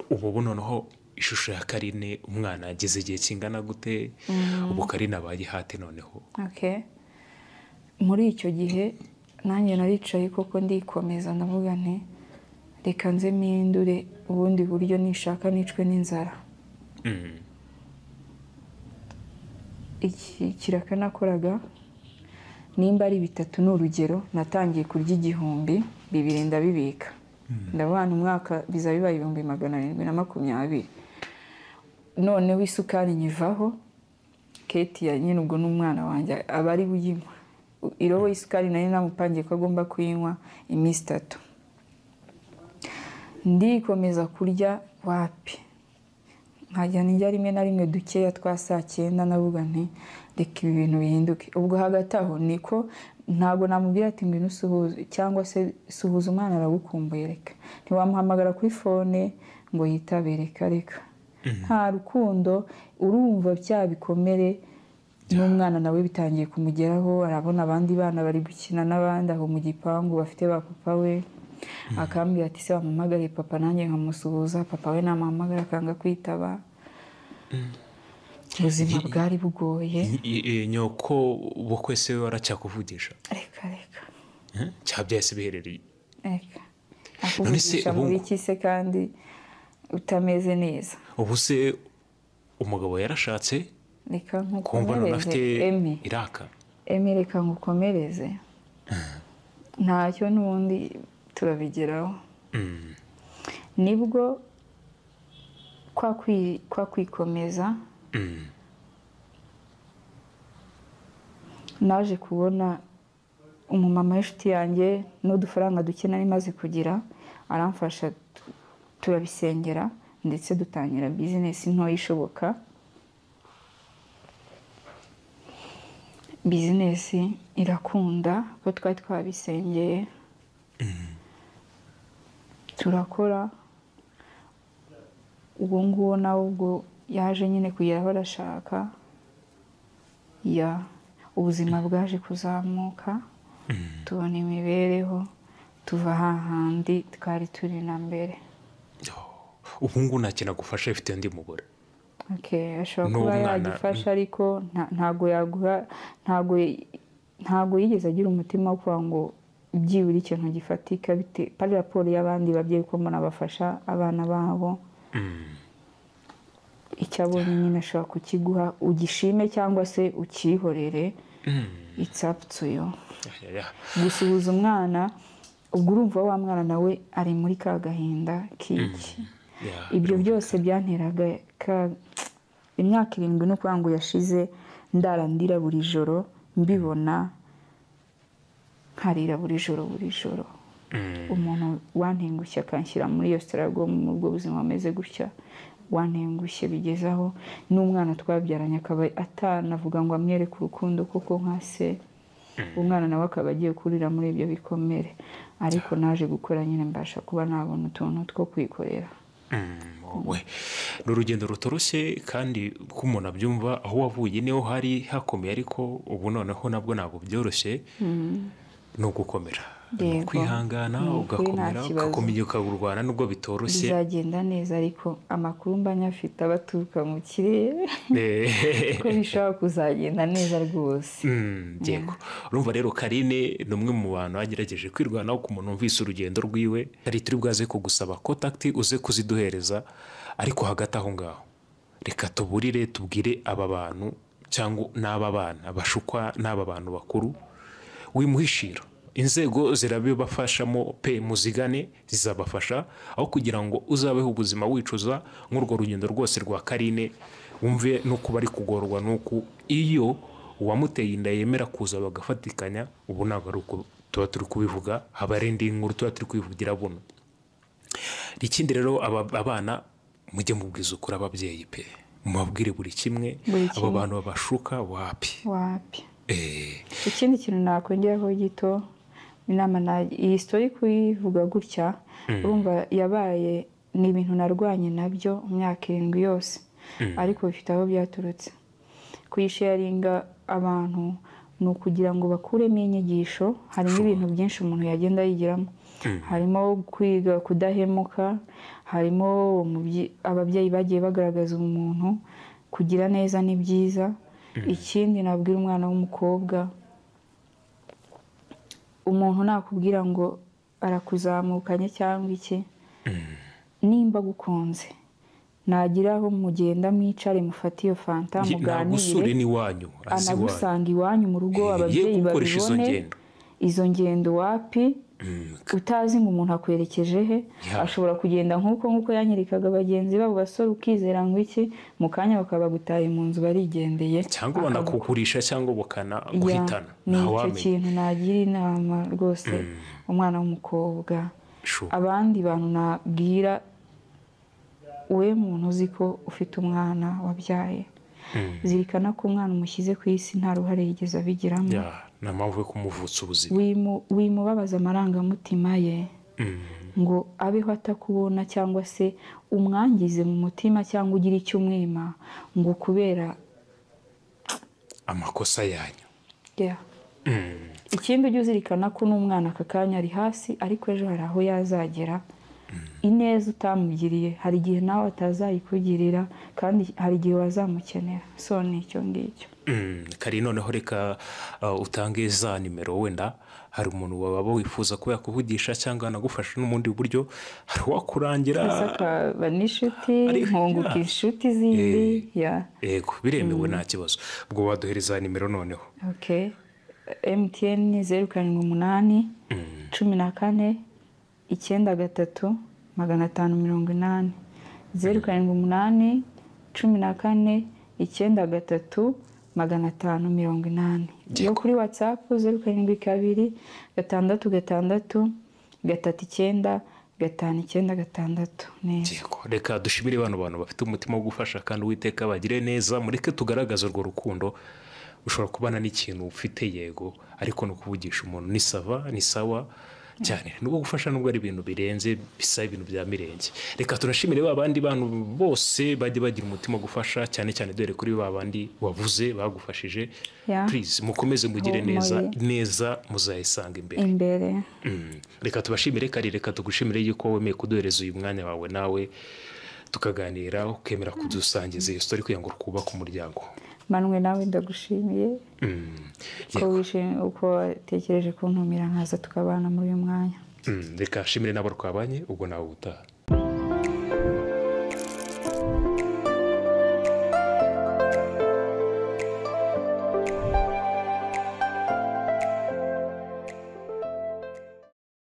Ubu noneho ishusho ya Karine umwana ageze igihe kingana gute? Ubu Karine abaye hate noneho? Okay, muri icyo gihe nanjye naricaye koko ndikomeza, ndavuga nti reka nze mpindure ubundi buryo, nishaka nicwe n'inzara. Iki kiraka nakoraga nimba ari 3 n'urugero, natangiye kurya 1,000, 2 ndabibika. Ndabana umwaka biza bibaye 720. None wisukari nyivaho, Keti ya nyine ubwo n'umwana wanjye abari buyinywa. Irobo isukari nari namupangiye ko agomba kuyinywa iminsi 3. Ndikomeza kurya wapi, nkajya njya rimwe na rimwe dukeya twa saa 9, navuga nti reka ibi bintu bihinduke. Ubwo hagati aho niko ntabwo namubwira ati ngwino usuhuze cyangwa se suhuza umwana aragukumbuye, reka ntiwamuhamagara kuri phone ngo yitabe, reka nta rukundo. Urumva bya bikomere n'umwana nawe bitangiye kumugeraho, arabona abandi bana bari gukina n'abandi aho mu gipangu bafite ba papa we, akambwira ati se wamuhamagare papa, nanjye nkamusuhuza, papa we namuhamagara akanga kwitaba. Ubuzima bwari bugoye. Nyoko bukwe se waracyakuvugisha? Reka cyabyese biherereye. Reka akuvugisha muri iki se kandi utameze neza? Ubu se umugabo yarashatse? Reka nkukomereze Emi. Iraka Emi, reka nkukomereze. Ntacyo n'ubundi turabigeraho. Nibwo kwa kwikomeza naje kubona umumama w'inshuti yanjye n'udufaranga duke nari maze kugira, aramfasha turabisengera ndetse dutangira business nto ishoboka. bizinesi irakunda ko twari twabisengeye turakora. Ubwo nguwo nawe ubwo yaje nyine kugera aho arashaka, ubuzima bwaje kuzamuka, tubona imibereho, tuva hahandi twari turi na mbere. ubu ngubu nta kintu agufasha ifite undi mugore? Ashobora kuba yagifasha ariko ntabwo yigeze agira umutima wo kuvuga ngo byibura ikintu gifatika pari raporo y'abandi babyeyi ko mbona bafasha abana babo. icyo abonye nyine ashobora kukiguha, ugishime cyangwa se ukihorere, it's up to you. Gusuhuza umwana, ubwo urumva wa mwana nawe ari muri ka gahinda k'iki. Ibyo byose byanteraga imyaka 7 no kuvuga ngo yashize ndarandira buri joro, mbibona nkarira buri joro. Umuntu wantengushye akanshyira muri iyo struggle, mu ubwo buzima ameze gutya, wantengushye bigezaho n'umwana twabyaranye akaba atanavuga ngo amwereke urukundo kuko nka se. Umwana nawe akaba agiye kurira muri ibyo bikomere, ariko naje gukora nyine mbasha kuba nabona utuntu two kwikorera. Wowe ni urugendo rutoroshye kandi ko umuntu abyumva, aho wavuye niho hari hakomeye, ariko ubu noneho nabwo ntabwo byoroshye. Ni ugukomera, ni ukwihangana, ugakomera, ugakomeza ukarwana nubwo bitoroshye. Bizagenda neza, ariko amakuru mba nyafite abaturuka mu kirere ko bishobora kuzagenda neza rwose. Yego, urumva rero Carine ni umwe mu bantu bagerageje kwirwanaho ku muntu wumvise urugendo rwiwe. Hari turi bwaze kugusaba contact uze kuziduhereza, ariko hagati aho ngaho reka tuburire tubwire aba bantu cyangwa n'aba bana bashukwa n'aba bantu bakuru, wimuhishira inzego zirabibafashamo pe, muzigane zizabafasha, aho kugira ngo uzabeho ubuzima wicuza nk'urwo rugendo rwose rwa Carine. Wumve nuko bari kugorwa, nuko iyo uwamuteye inda yemera kuza bagafatikanya. Ubu ntabwo ari uko tuba turi kubivuga, haba ari indi nkuru tuba turi kubivugira buno. Ikindi rero abana mujye mubwiza ukuri ababyeyi pe, mubabwire buri kimwe. Abo bantu babashuka wapi. Ikindi kintu nakongeraho gito, inama iyi story kuyivuga gutya, urumva yabaye ni ibintu narwanye nabyo imyaka 7 yose, ariko bifite aho byaturutse. Kuyisharinga abantu ni ukugira ngo bakuremo inyigisho. Harimo ibintu byinshi umuntu yagenda yigiramo, harimo kwiga kudahemuka, harimo ababyeyi bagiye bagaragaza umuntu kugira neza ni byiza. Ikindi nabwira umwana w'umukobwa, umuntu nakubwira ngo arakuzamukanye cyangwa iki, nimba gukunze nagiraho mugenda mwicare mufate iyo fanta muganire, anagusanga iwanyu mu rugo, ababyeyi babibone. Izo ngendo wapi, utazi ngo umuntu akwerekeje he. Ashobora kugenda nk'uko yanyerekaga bagenzi babo basore, ukizera ngo iki, mu kanya bakaba gutaye mu nzu barigendeye, cyangwa banakugurisha cyangwa bukana guhitana. Nicyo kintu nagira inama rwose umwana w'umukobwa. Abandi bantu nabwira, we muntu uzi ko ufite umwana wabyaye, zirikana ko umwana umushyize ku isi nta ruhare yigeze abigiramo. Na mpamvu yo kumuvutsa ubuzima. Wimubabaza amarangamutima ye ngo abeho atakubona, cyangwa se umwangize mu mutima, cyangwa ugira icyo umwima ngo kubera amakosa yanyu. Ikindi ujye uzirikana ko n'umwana aka kanya ari hasi, ariko ejo hari aho yazagera. Ineza utamugiriye hari igihe nawe atazayikugirira, kandi hari igihe wazamukenera. So ni icyo ngicyo. Kari noneho reka utange za nimero, wenda hari umuntu waba wifuza ko yakuvugisha cyangwa anagufasha n'umundi buryo, hari wakurangira akaba n'inshuti, nkunguka inshuti zindi. Yego, biremewe nta kibazo. Ubwo waduhereza nimero noneho. MTN 078 14 93 580 078 14 93 580. Yo kuri WhatsApp 072 666 39 596. Neza. Reka dushimire bano bantu bafite umutima wo gufasha kandi Uwiteka bagire neza. Mureke tugaragaza urwo rukundo ushobora kubana n'ikintu ufite yego ariko no kuvugisha umuntu ni sawa cyane nubwo gufasha nubwo ari ibintu birenze bisa ibintu bya mirenge. Reka tunashimire abandi bantu bose bajye bagira umutima wo gufasha cyane cyane dore kuri babandi wavuze bagufashije. Please mukomeze mugire neza muzayisanga imbere. Reka tubashimire kandi reka tugushimire yuko wemeye kuduhereza uyu mwanya wawe nawe tukaganira ukemera kudusangiza iyo story kugira ngo twubake umuryango. Manwe nawe ndagushimiye uko watekereje kuntumira nkaza tukabana muri uyu mwanya. Reka shimire nabo twabanye ubwo nawe utaha.